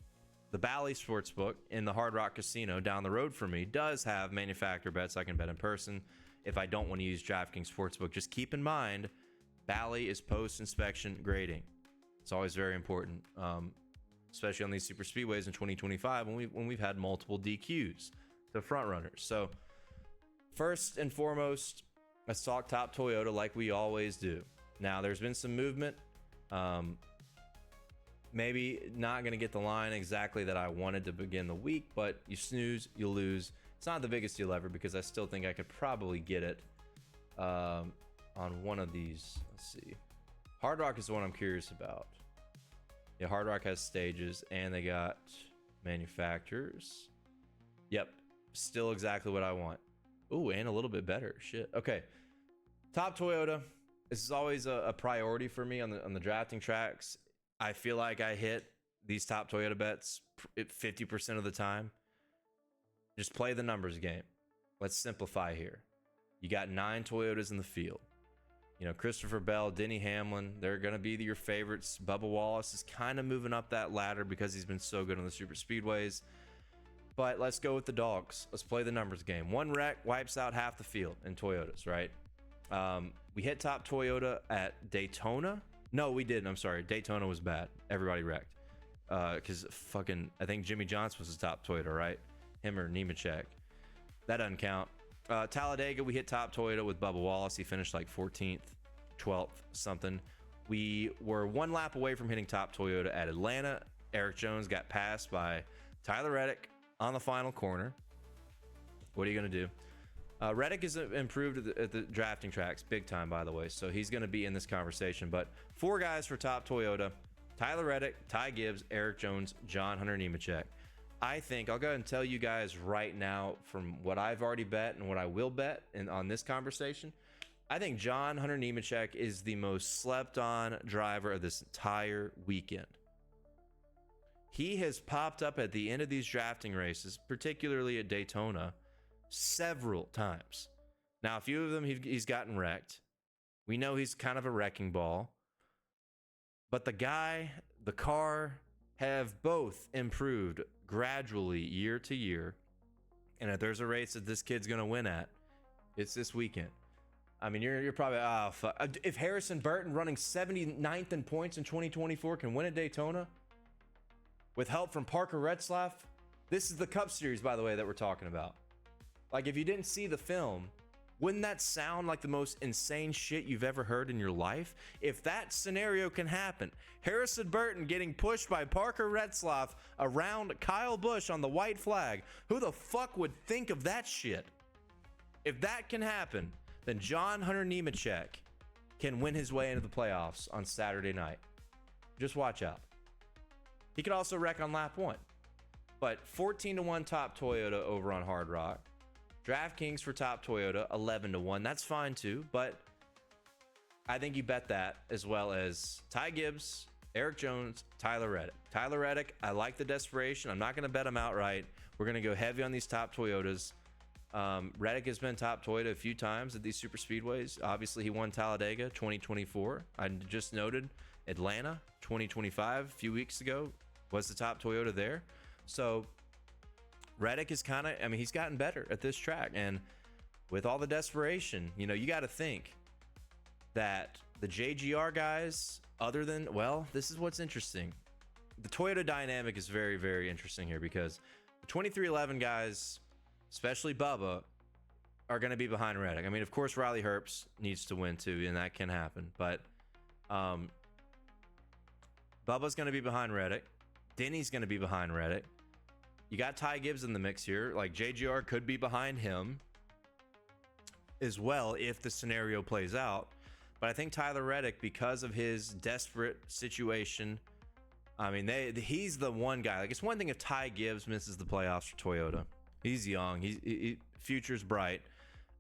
S1: the Bally Sportsbook in the Hard Rock Casino down the road from me does have manufacturer bets I can bet in person if I don't want to use DraftKings Sportsbook. Just keep in mind, Bally is post-inspection grading. It's always very important, especially on these super speedways in 2025 when we've had multiple DQs to front runners. So first and foremost, let's talk top Toyota like we always do. Now, there's been some movement. Maybe not going to get the line exactly that I wanted to begin the week, but you snooze, you lose. It's not the biggest deal ever because I still think I could probably get it on one of these. Let's see. Hard Rock is the one I'm curious about. Yeah, Hard Rock has stages and they got manufacturers. Yep, still exactly what I want. Ooh, and a little bit better. Shit. Okay. Top Toyota. This is always a priority for me on the drafting tracks. I feel like I hit these top Toyota bets 50% of the time. Just play the numbers game. Let's simplify here. You got 9 Toyotas in the field. You know, Christopher Bell, Denny Hamlin, they're going to be your favorites. Bubba Wallace is kind of moving up that ladder because he's been so good on the super speedways. But let's go with the dogs. Let's play the numbers game. One wreck wipes out half the field in Toyotas, right? We hit top Toyota at Daytona. No, we didn't. I'm sorry. Daytona was bad. Everybody wrecked. Because fucking, I think Jimmy Johnson was the top Toyota, right? Him or Nemechek. That doesn't count. Talladega, we hit top Toyota with Bubba Wallace. He finished like 14th, 12th, something. We were one lap away from hitting top Toyota at Atlanta. Eric Jones got passed by Tyler Reddick on the final corner. What are you going to do? Reddick is improved at the drafting tracks big time, by the way, so he's going to be in this conversation. But 4 guys for top Toyota: Tyler Reddick, Ty Gibbs, Eric Jones, John Hunter Nemechek. I think I'll go ahead and tell you guys right now from what I've already bet and what I will bet on this conversation. I think John Hunter Nemechek is the most slept on driver of this entire weekend. He has popped up at the end of these drafting races, particularly at Daytona, several times. Now, a few of them he's gotten wrecked. We know he's kind of a wrecking ball. But the guy, the car have both improved gradually year to year. And if there's a race that this kid's going to win at, it's this weekend. I mean, you're probably, oh, fuck. If Harrison Burton, running 79th in points in 2024, can win at Daytona with help from Parker Retzlaff, this is the Cup Series, by the way, that we're talking about. Like, if you didn't see the film, wouldn't that sound like the most insane shit you've ever heard in your life? If that scenario can happen, Harrison Burton getting pushed by Parker Retzlaff around Kyle Busch on the white flag, who the fuck would think of that shit? If that can happen, then John Hunter Nemechek can win his way into the playoffs on Saturday night. Just watch out. He could also wreck on lap 1. But 14-1 top Toyota over on Hard Rock. DraftKings for top Toyota, 11-1. That's fine too, but I think you bet that, as well as Ty Gibbs, Eric Jones, Tyler Reddick. Tyler Reddick, I like the desperation. I'm not going to bet him outright. We're going to go heavy on these top Toyotas. Reddick has been top Toyota a few times at these super speedways. Obviously, he won Talladega 2024. I just noted Atlanta 2025 a few weeks ago was the top Toyota there. So Reddick is kind of, I mean, he's gotten better at this track. And with all the desperation, you know, you got to think that the JGR guys, other than, well, this is what's interesting. The Toyota dynamic is very, very interesting here because the 2311 guys, especially Bubba, are going to be behind Reddick. I mean, of course, Riley Herbst needs to win too, and that can happen. But Bubba's going to be behind Reddick. Denny's going to be behind Reddick. You got Ty Gibbs in the mix here. Like, JGR could be behind him as well if the scenario plays out. But I think Tyler Reddick, because of his desperate situation, I mean, he's the one guy. Like, it's one thing if Ty Gibbs misses the playoffs for Toyota. He's young. Future's bright.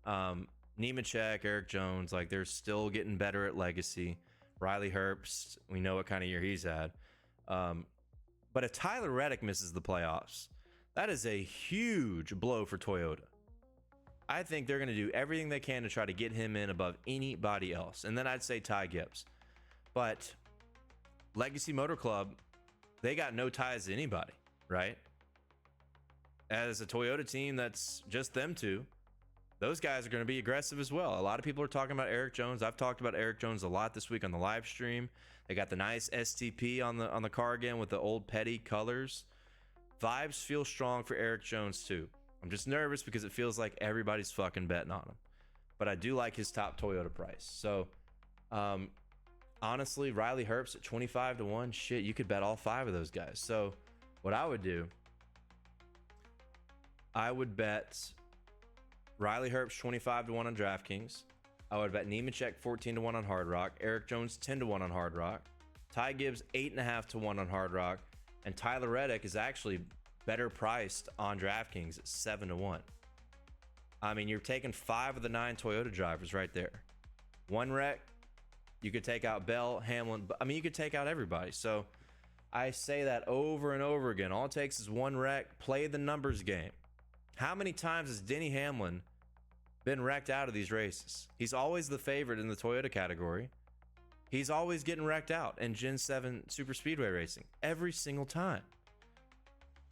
S1: Nemechek, Eric Jones, like, they're still getting better at legacy. Riley Herbst, we know what kind of year he's had. But if Tyler Reddick misses the playoffs, that is a huge blow for Toyota. I think they're going to do everything they can to try to get him in above anybody else. And then I'd say Ty Gibbs. But Legacy Motor Club, they got no ties to anybody, right? As a Toyota team that's just them two, those guys are going to be aggressive as well. A lot of people are talking about Eric Jones. I've talked about Eric Jones a lot this week on the live stream. They got the nice STP on the car again with the old petty colors. Vibes feel strong for Eric Jones too. I'm just nervous because it feels like everybody's fucking betting on him. But I do like his top Toyota price. So, honestly, Riley Herbst at 25-1, shit, you could bet all 5 of those guys. So, what I would do I would bet Riley Herbst 25 to 1 on DraftKings. I would bet Nemechek 14 to 1 on Hard Rock. Eric Jones 10 to 1 on Hard Rock. Ty Gibbs 8.5 to 1 on Hard Rock. And Tyler Reddick is actually better priced on DraftKings at 7 to 1. I mean, you're taking 5 of the 9 Toyota drivers right there. One wreck, you could take out Bell, Hamlin. I mean, you could take out everybody. So I say that over and over again. All it takes is one wreck. Play the numbers game. How many times has Denny Hamlin been wrecked out of these races? He's always the favorite in the Toyota category. He's always getting wrecked out in Gen 7 Super Speedway racing every single time.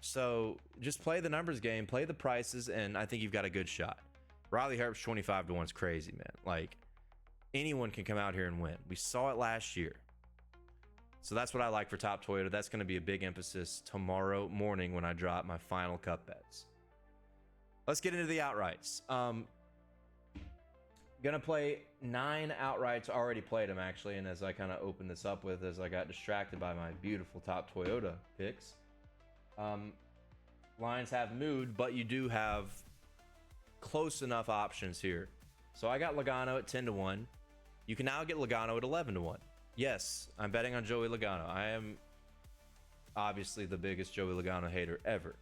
S1: So just play the numbers game, play the prices, and I think you've got a good shot. Riley Herbst 25 to 1 is crazy, man. Like, anyone can come out here and win. We saw it last year. So that's what I like for Top Toyota. That's going to be a big emphasis tomorrow morning when I drop my final cup bets. Let's get into the outrights. Gonna play 9 outrights. Already played them, actually, and as I kind of opened this up with, as I got distracted by my beautiful Top Toyota picks, lines have moved, but you do have close enough options here. So I got Logano at 10 to 1. You can now get Logano at 11 to 1. Yes, I'm betting on Joey Logano. I am obviously the biggest Joey Logano hater ever.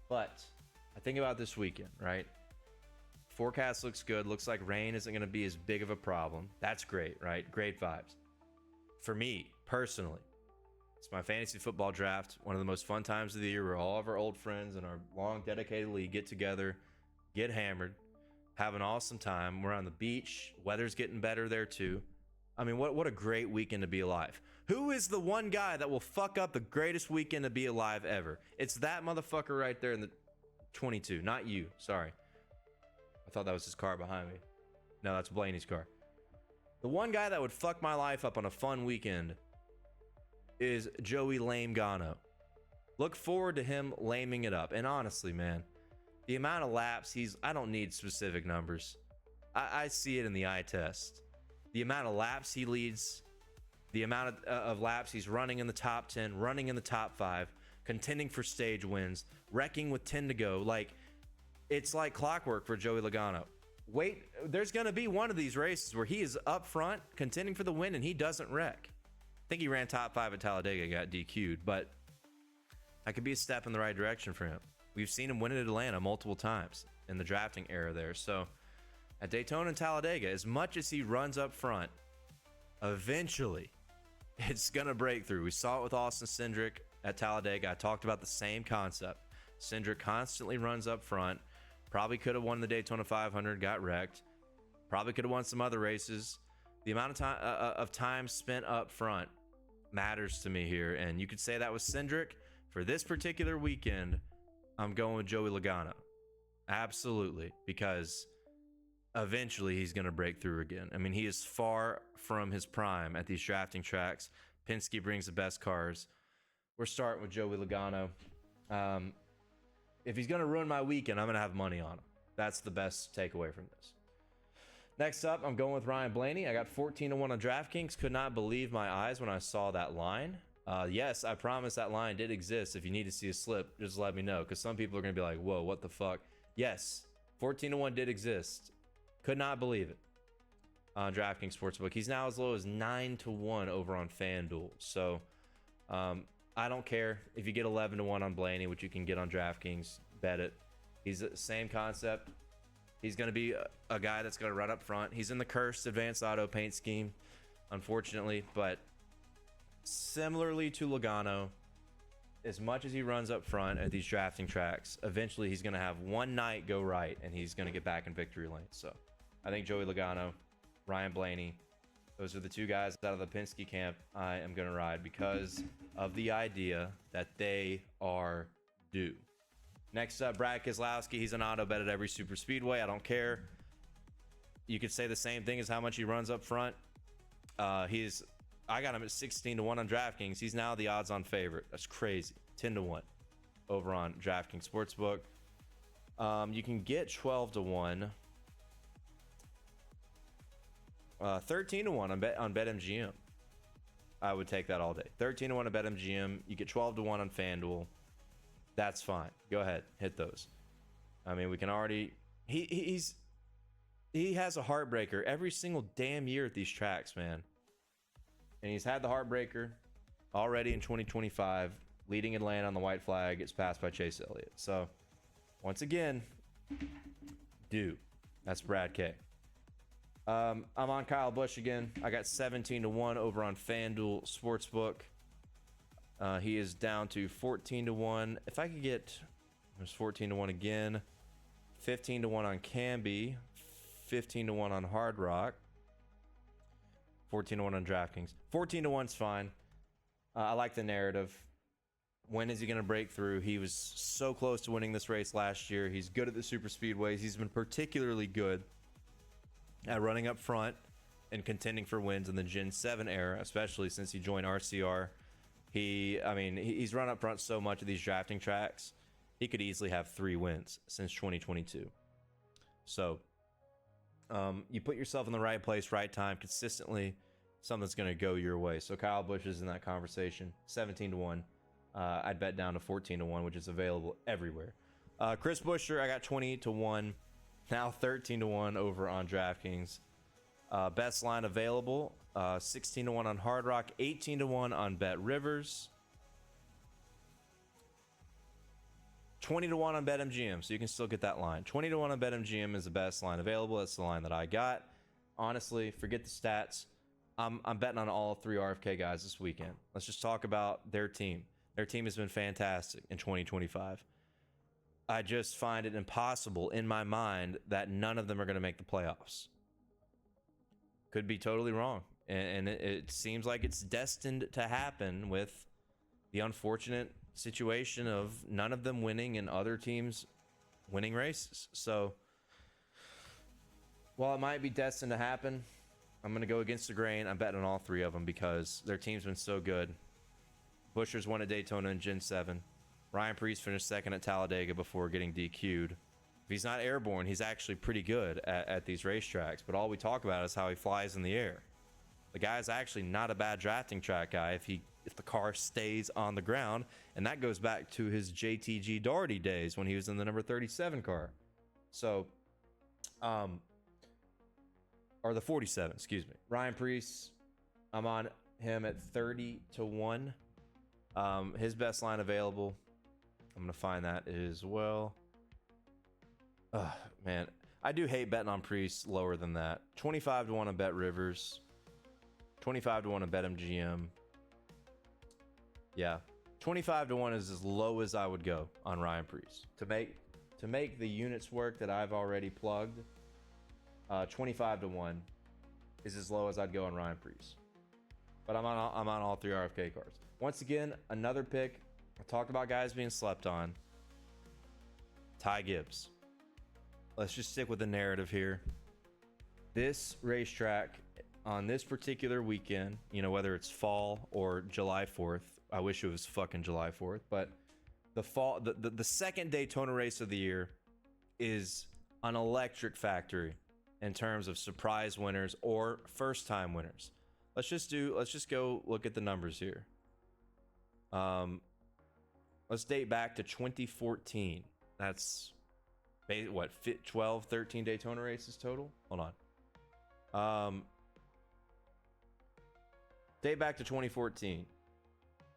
S1: But I think about this weekend, right? Forecast looks good. Looks like rain isn't going to be as big of a problem. That's great, right? Great vibes. For me, personally, it's my fantasy football draft. One of the most fun times of the year where all of our old friends in our long, dedicated league get together, get hammered, have an awesome time. We're on the beach. Weather's getting better there, too. I mean, what a great weekend to be alive. Who is the one guy that will fuck up the greatest weekend to be alive ever? It's that motherfucker right there in the 22. Not you. Sorry. I thought that was his car behind me. No, that's Blaney's car. The one guy that would fuck my life up on a fun weekend is Joey Lame Gano. Look forward to him laming it up. And honestly, man, the amount of laps I don't need specific numbers. I see it in the eye test. The amount of laps he leads, the amount of laps he's running in the top 10, running in the top 5, contending for stage wins, wrecking with 10 to go. Like, it's like clockwork for Joey Logano. Wait, there's going to be one of these races where he is up front, contending for the win, and he doesn't wreck. I think he ran top 5 at Talladega, got DQ'd, but that could be a step in the right direction for him. We've seen him win at Atlanta multiple times in the drafting era there. So at Daytona and Talladega, as much as he runs up front, eventually it's going to break through. We saw it with Austin Cindric at Talladega. I talked about the same concept. Cindric constantly runs up front. Probably could have won the Daytona 500, got wrecked. Probably could have won some other races. The amount of time spent up front matters to me here. And you could say that was Cindric. For this particular weekend, I'm going with Joey Logano. Absolutely. Because eventually he's going to break through again. I mean, he is far from his prime at these drafting tracks. Penske brings the best cars. We're starting with Joey Logano. If he's going to ruin my weekend, I'm going to have money on him. That's the best takeaway from this. Next up, I'm going with Ryan Blaney. I got 14 to 1 on DraftKings. Could not believe my eyes when I saw that line. Yes, I promise that line did exist. If you need to see a slip, just let me know. Because some people are going to be like, whoa, what the fuck? Yes, 14 to 1 did exist. Could not believe it on DraftKings Sportsbook. He's now as low as 9 to 1 over on FanDuel. So I don't care if you get 11 to 1 on Blaney, which you can get on DraftKings. Bet it. He's the same concept. He's going to be a guy that's going to run up front. He's in the cursed advanced auto paint scheme, unfortunately. But similarly to Logano, as much as he runs up front at these drafting tracks, eventually he's going to have one night go right, and he's going to get back in victory lane. So I think Joey Logano, Ryan Blaney, those are the two guys out of the Penske camp I am going to ride because of the idea that they are due. Next up, Brad Keselowski. He's an auto bet at every super speedway. I don't care. You could say the same thing as how much he runs up front. I got him at 16 to 1 on DraftKings. He's now the odds-on favorite. That's crazy. 10 to 1 over on DraftKings Sportsbook. You can get 12 to 1. 13 to 1 on BetMGM. I would take that all day. 13 to 1 on BetMGM. You get 12 to 1 on FanDuel. That's fine. Go ahead. Hit those. I mean, we can already he has a heartbreaker every single damn year at these tracks, man. And he's had the heartbreaker already in 2025, leading Atlanta on the white flag, gets passed by Chase Elliott. So once again, that's Brad K. I'm on Kyle Busch again. I got 17-1 over on FanDuel Sportsbook. He is down to 14-1. If I could get, there's 14-1 again. 15-1 on Canby. 15-1 on Hard Rock. 14-1 on DraftKings. 14-1's fine. I like the narrative. When is he going to break through? He was so close to winning this race last year. He's good at the super speedways. He's been particularly good at running up front and contending for wins in the Gen 7 era, especially since he joined RCR. He's run up front so much of these drafting tracks. He could easily have 3 wins since 2022. So you put yourself in the right place, right time, consistently, something's going to go your way. So Kyle Busch is in that conversation. 17-1. I'd bet down to 14-1, which is available everywhere. Chris Buescher, I got 20-1. Now 13-1 over on DraftKings. Best line available, 16-1 on Hard Rock, 18-1 on Bet Rivers, 20-1 on BetMGM, so you can still get that line. 20-1 on BetMGM is the best line available. That's the line that I got. Honestly, forget the stats. I'm betting on all 3 RFK guys this weekend. Let's just talk about their team. Their team has been fantastic in 2025. I just find it impossible in my mind that none of them are going to make the playoffs. Could be totally wrong. And it seems like it's destined to happen with the unfortunate situation of none of them winning and other teams winning races. So while it might be destined to happen, I'm going to go against the grain. I'm betting on all 3 of them because their team's been so good. Buescher's won at Daytona in Gen 7. Ryan Preece finished second at Talladega before getting DQ'd. If he's not airborne, he's actually pretty good at these racetracks, but all we talk about is how he flies in the air. The guy's actually not a bad drafting track guy if the car stays on the ground, and that goes back to his JTG Daugherty days when he was in the number 37 car. So, or the 47, excuse me. Ryan Preece, I'm on him at 30-1. His best line available, I'm going to find that as well. Man, I do hate betting on Preece lower than that. 25-1 on Bet Rivers. 25-1 on BetMGM. Yeah, 25-1 is as low as I would go on Ryan Preece. To make the units work that I've already plugged, 25-1 is as low as I'd go on Ryan Preece. But I'm on all 3 RFK cards. Once again, another pick. I talked about guys being slept on. Ty Gibbs. Let's just stick with the narrative here. This racetrack on this particular weekend, whether it's fall or July 4th, I wish it was fucking July 4th, but the second Daytona race of the year is an electric factory in terms of surprise winners or first time winners. Let's just go look at the numbers here. Let's date back to 2014. That's what, 12, 13 Daytona races total? Hold on. Date back to 2014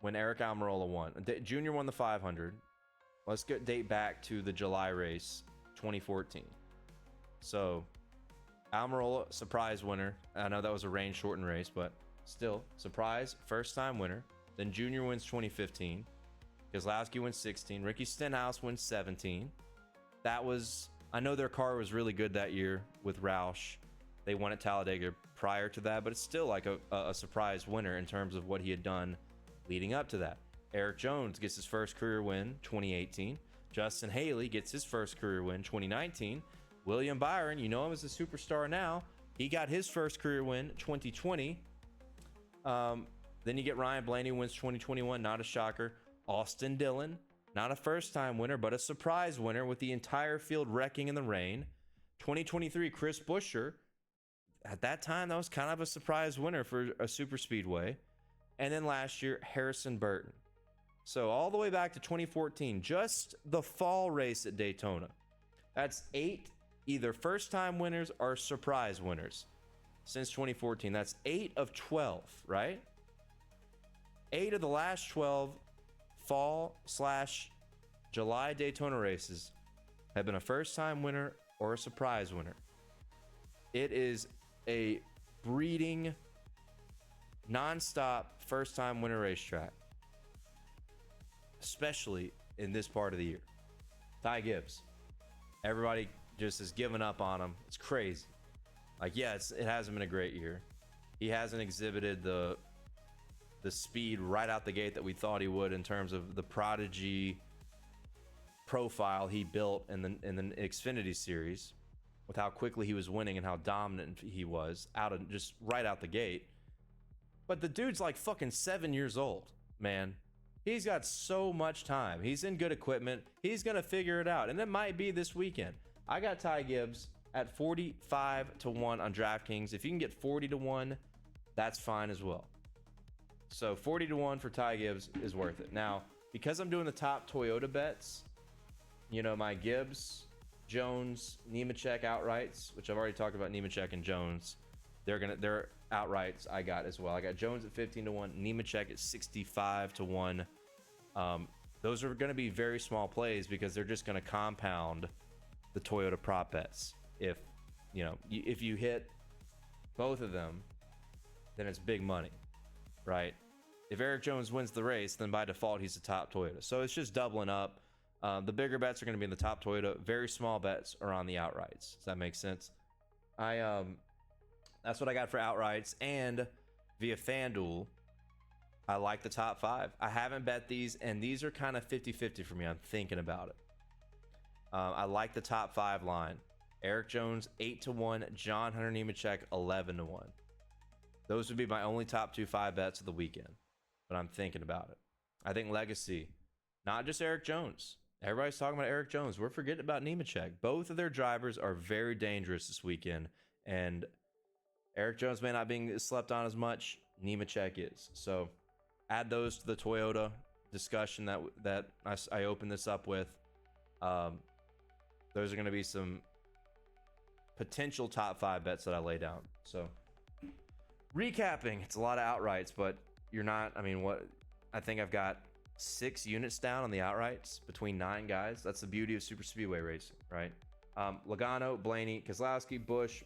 S1: when Eric Almirola won. Junior won the 500. Let's date back to the July race, 2014. So Almirola, surprise winner. I know that was a rain shortened race, but still, surprise, first time winner. Then Junior wins 2015. Keselowski wins 16. Ricky Stenhouse wins 17. I know their car was really good that year with Roush. They won at Talladega prior to that, but it's still like a surprise winner in terms of what he had done leading up to that. Eric Jones gets his first career win, 2018. Justin Haley gets his first career win, 2019. William Byron, you know him as a superstar now. He got his first career win, 2020. Then you get Ryan Blaney, wins 2021, not a shocker. Austin Dillon, not a first-time winner, but a surprise winner with the entire field wrecking in the rain. 2023, Chris Buescher. At that time, that was kind of a surprise winner for a super speedway. And then last year, Harrison Burton. So all the way back to 2014, just the fall race at Daytona. That's 8 either first-time winners or surprise winners since 2014. That's 8 of 12, right? 8 of the last 12 fall/July Daytona races have been a first-time winner or a surprise winner. It is a breeding, non-stop first-time winner racetrack, especially in this part of the year. Ty Gibbs, everybody just has given up on him. It's crazy. Like, yeah, it hasn't been a great year. He hasn't exhibited the speed right out the gate that we thought he would in terms of the prodigy profile he built in the Xfinity series, with how quickly he was winning and how dominant he was just right out the gate. But the dude's like fucking 7 years old, man. He's got so much time. He's in good equipment. He's gonna figure it out, and it might be this weekend. I got Ty Gibbs at 45 to 1 on DraftKings. If you can get 40 to 1, that's fine as well. So 40 to 1 for Ty Gibbs is worth it. Now, because I'm doing the top Toyota bets, you know, my Gibbs, Jones, Nemechek outrights, which I've already talked about Nemechek and Jones. They're outrights I got as well. I got Jones at 15 to 1, Nemechek at 65 to 1. Those are going to be very small plays because they're just going to compound the Toyota prop bets. If you hit both of them, then it's big money, right? If Eric Jones wins the race, then by default he's the top Toyota. So it's just doubling up. The bigger bets are going to be in the top Toyota. Very small bets are on the outrights. Does that make sense? That's what I got for outrights. And via FanDuel, I like the top 5. I haven't bet these, and these are kind of 50-50 for me. I'm thinking about it. I like the top 5 line. Eric Jones 8 to 1, John Hunter Nemechek 11 to 1. Those would be my only top 5 bets of the weekend, but I'm thinking about it. I think legacy, not just Eric Jones. Everybody's talking about Eric Jones. We're forgetting about Nemechek. Both of their drivers are very dangerous this weekend, and Eric Jones may not be slept on as much. Nemechek is. So add those to the Toyota discussion that I opened this up with. Those are going to be some potential top 5 bets that I lay down. So recapping, it's a lot of outrights, but you're not, I think I've got 6 units down on the outrights between 9 guys. That's the beauty of super speedway racing, right? Logano, Blaney, Keselowski,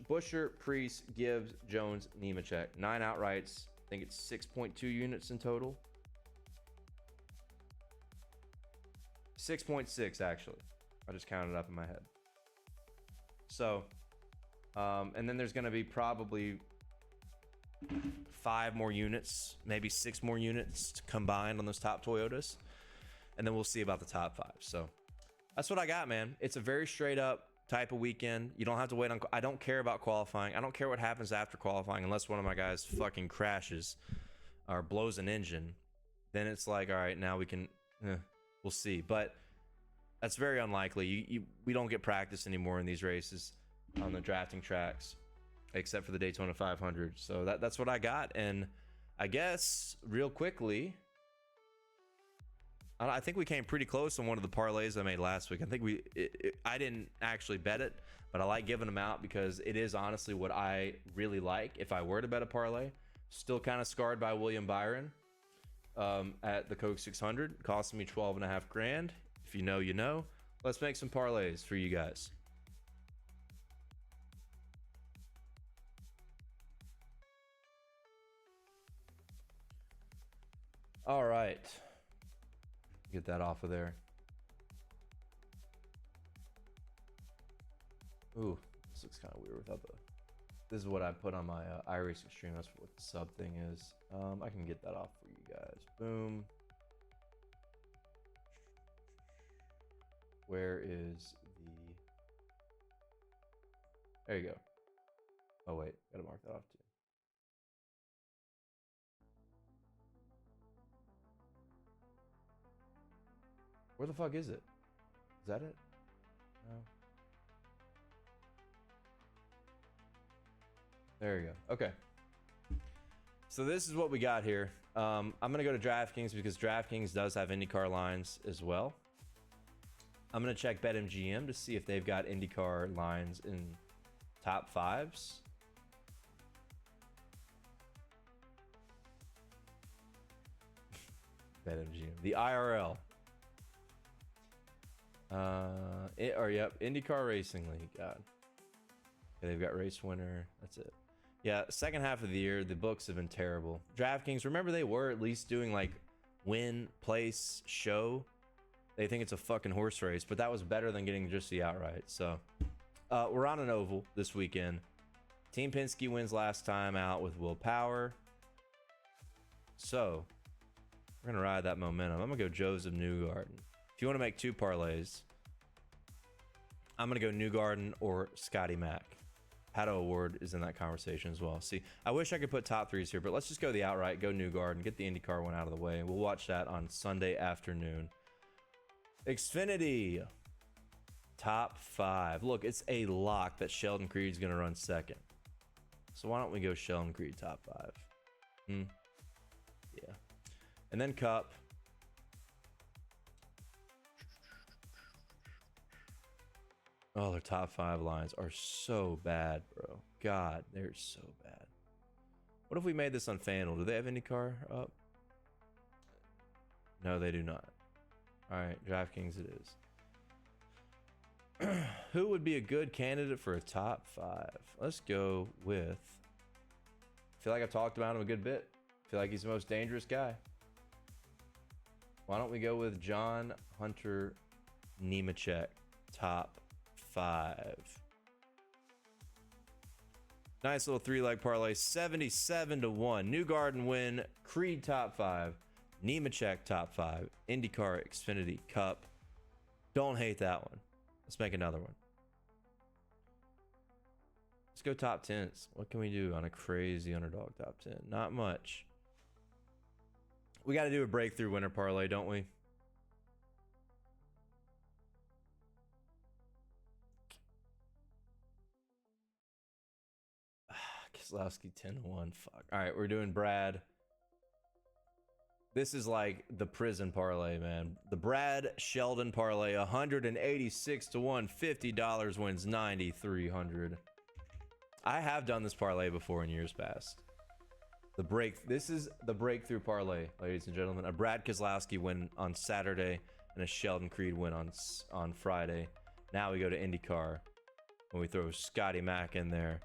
S1: Busher, Priest, Gibbs, Jones, Nemechek. 9 outrights. I think it's 6.2 units in total. 6.6 actually. I just counted it up in my head. So, and then there's going to be probably 5 more units, maybe 6 more units combined on those top Toyotas, and then we'll see about the top 5. So that's what I got, man. It's a very straight up type of weekend. You don't have to wait on. I don't care about qualifying. I don't care what happens after qualifying unless one of my guys fucking crashes or blows an engine. Then it's like, all right, now we can. We'll see, but that's very unlikely. We don't get practice anymore in these races on the drafting tracks, except for the Daytona 500. So that's what I got. And I guess real quickly, I think we came pretty close on one of the parlays I made last week. I think I didn't actually bet it, but I like giving them out because it is honestly what I really like. If I were to bet a parlay, still kind of scarred by William Byron at the Coke 600, costing me 12.5 grand. If you know, you know. Let's make some parlays for you guys. All right. Get that off of there. Ooh, this looks kind of weird without the. This is what I put on my iRacing stream. That's what the sub thing is. I can get that off for you guys. Boom. Where is the? There you go. Oh wait, gotta mark that off too. Where the fuck is it? Is that it? No. There you go. Okay. So this is what we got here. I'm going to go to DraftKings because DraftKings does have IndyCar lines as well. I'm going to check BetMGM to see if they've got IndyCar lines in top fives. BetMGM. The IRL. IndyCar Racing League. God. Okay, they've got race winner. That's it. Yeah, second half of the year, the books have been terrible. DraftKings, remember they were at least doing like win, place, show. They think it's a fucking horse race, but that was better than getting just the outright. So we're on an oval this weekend. Team Penske wins last time out with Will Power. So we're going to ride that momentum. I'm going to go Joseph Newgarden. If you want to make two parlays, I'm going to go Newgarden or Scotty Mack. Pato Award is in that conversation as well. See, I wish I could put top threes here, but let's just go the outright, go Newgarden, get the IndyCar one out of the way. We'll watch that on Sunday afternoon. Xfinity, top five. Look, it's a lock that Sheldon Creed's going to run second. So why don't we go Sheldon Creed top five? Yeah. And then Cup. Oh, their top five lines are so bad, bro. God, they're so bad. What if we made this on FanDuel? Do they have IndyCar up? No, they do not. All right, DraftKings it is. Who would be a good candidate for a top five? Let's go with... I feel like I've talked about him a good bit. I feel like he's the most dangerous guy. Why don't we go with John Hunter Nemechek, top five. Nice little three-leg parlay, 77-1. Newgarden win, Creed top five, Nemechek top five, IndyCar Xfinity Cup. Don't hate that one. Let's make another one. Let's go top 10s. What can we do on a crazy underdog top 10? Not much. We got to do a breakthrough winner parlay, don't we? Keselowski 10-1. Fuck. All right, we're doing Brad. This is like the prison parlay, man. The Brad Sheldon parlay, 186-1, $50 wins 9,300. I have done this parlay before in years past. This is the breakthrough parlay, ladies and gentlemen. A Brad Keselowski win on Saturday and a Sheldon Creed win on Friday. Now we go to IndyCar when we throw Scotty Mack in there.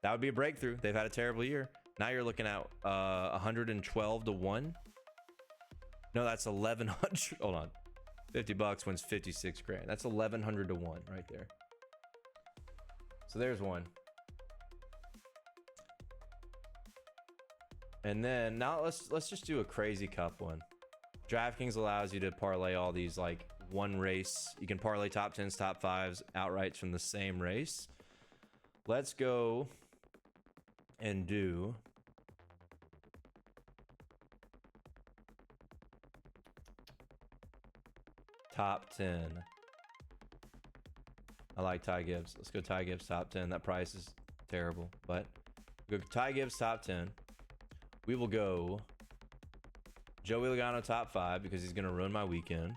S1: That would be a breakthrough. They've had a terrible year. Now you're looking at 112-1. No, that's 1,100. Hold on. $50 wins 56 grand. That's 1,100-1 right there. So there's one. And then now let's just do a crazy cup one. DraftKings allows you to parlay all these like one race. You can parlay top 10s, top 5s, outrights from the same race. Let's go and do top 10. I like Ty Gibbs. Let's go Ty Gibbs top 10. That price is terrible, but we'll go Ty Gibbs top 10. We will go Joey Logano top 5 because he's going to ruin my weekend.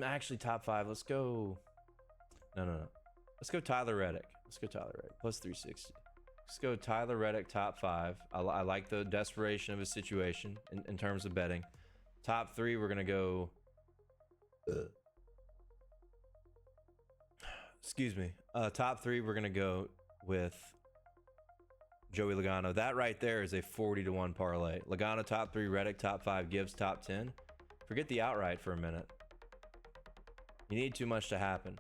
S1: Actually, top 5. Let's go. No. Let's go Tyler Reddick. Plus 360. Let's go Tyler Reddick top 5. I like the desperation of his situation in terms of betting. Top 3, we're going to go... Excuse me. Top 3, we're going to go with Joey Logano. That right there is a 40-1 parlay. Logano top 3, Reddick top 5, Gibbs top 10. Forget the outright for a minute. You need too much to happen.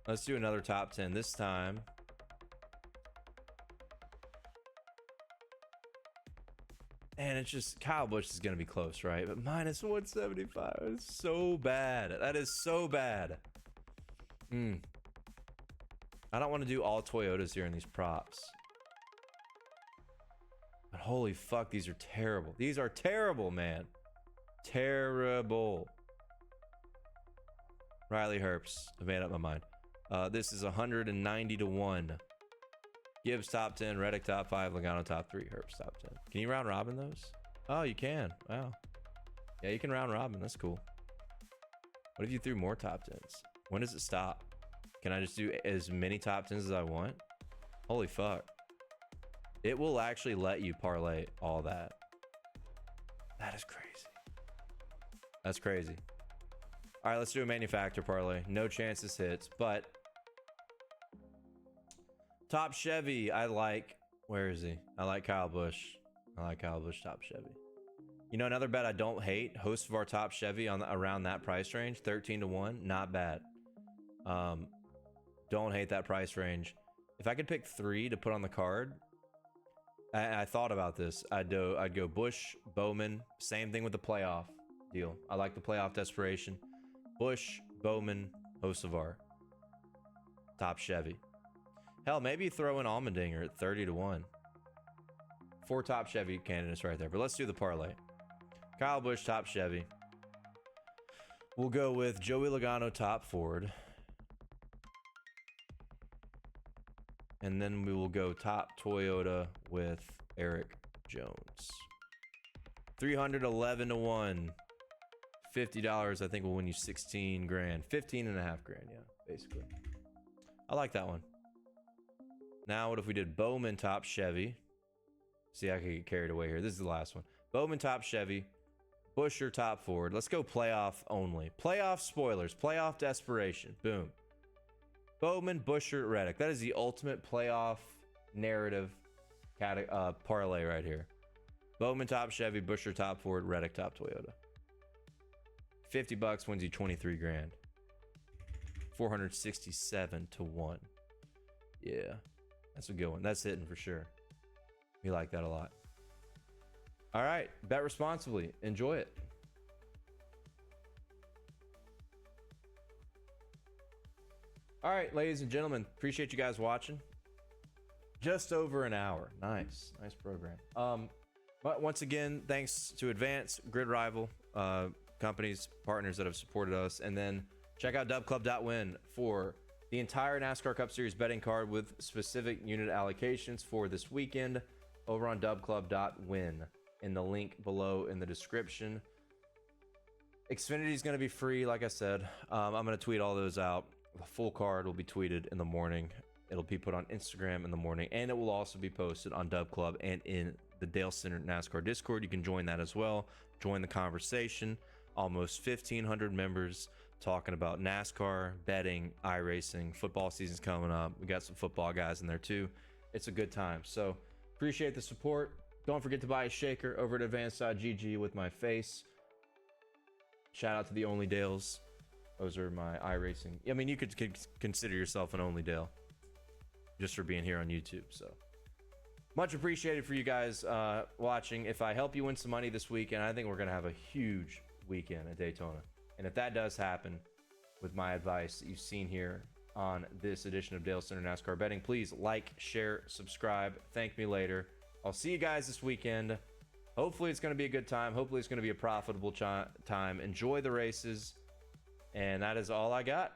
S1: Let's do another top 10. This time, and it's just Kyle Busch is going to be close, right? But minus 175 is so bad. That is so bad. I don't want to do all Toyotas here in these props. But holy fuck, these are terrible. These are terrible, man. Terrible. Riley Herbst. I've made up my mind. This is 190-1. Gibbs top 10, Reddick top 5, Logano top 3, Herbst top 10. Can you round robin those? Oh, you can. Wow. Yeah, you can round robin. That's cool. What if you threw more top 10s? When does it stop? Can I just do as many top 10s as I want? Holy fuck. It will actually let you parlay all that. That is crazy. That's crazy. All right, let's do a manufacturer parlay. No chance this hits, but top Chevy, I like. Where is he? I like Kyle Busch. I like Kyle Busch top Chevy. You know, another bet I don't hate, host of our top Chevy on around that price range, 13-1, not bad. Don't hate that price range. If I could pick 3 to put on the card, I thought about this. I'd go Busch, Bowman, same thing with the playoff deal. I like the playoff desperation. Busch, Bowman, Hocevar, top Chevy. Hell, maybe throw in Allmendinger at 30-1. 4 top Chevy candidates right there. But let's do the parlay. Kyle Busch, top Chevy. We'll go with Joey Logano, top Ford. And then we will go top Toyota with Eric Jones. 311-1. $50, I think, will win you 16 grand. 15.5 grand, yeah, basically. I like that one. Now, what if we did Bowman, top Chevy? See, I could get carried away here. This is the last one. Bowman, top Chevy. Buescher, top Ford. Let's go playoff only. Playoff spoilers. Playoff desperation. Boom. Bowman, Buescher, Reddick. That is the ultimate playoff narrative parlay right here. Bowman, top Chevy. Buescher, top Ford. Reddick, top Toyota. $50 wins you 23 grand. 467-1. Yeah, that's a good one. That's hitting for sure. We like that a lot. All right, bet responsibly. Enjoy it. All right, ladies and gentlemen, appreciate you guys watching. Just over an hour. Nice program. But once again, thanks to Advance, Grid Rival, companies, partners that have supported us, and then check out dubclub.win for the entire NASCAR Cup Series betting card with specific unit allocations for this weekend over on dubclub.win in the link below in the description. Xfinity is going to be free, like I said. I'm going to tweet all those out. The full card will be tweeted in the morning. It'll be put on Instagram in the morning, and it will also be posted on Dub Club and in the Dale Center NASCAR Discord. You can join that as well. Join the conversation. Almost 1,500 members talking about NASCAR, betting, iRacing. Football season's coming up. We got some football guys in there too. It's a good time. So appreciate the support. Don't forget to buy a shaker over at advanced.gg with my face. Shout out to the Only Dales. Those are my iRacing. I mean, you could consider yourself an Only Dale just for being here on YouTube. So much appreciated for you guys watching. If I help you win some money this weekend, I think we're going to have a huge weekend at Daytona. And if that does happen, with my advice that you've seen here on this edition of Dale Center NASCAR Betting, please like, share, subscribe. Thank me later. I'll see you guys this weekend. Hopefully it's going to be a good time. Hopefully it's going to be a profitable time. Enjoy the races. And that is all I got.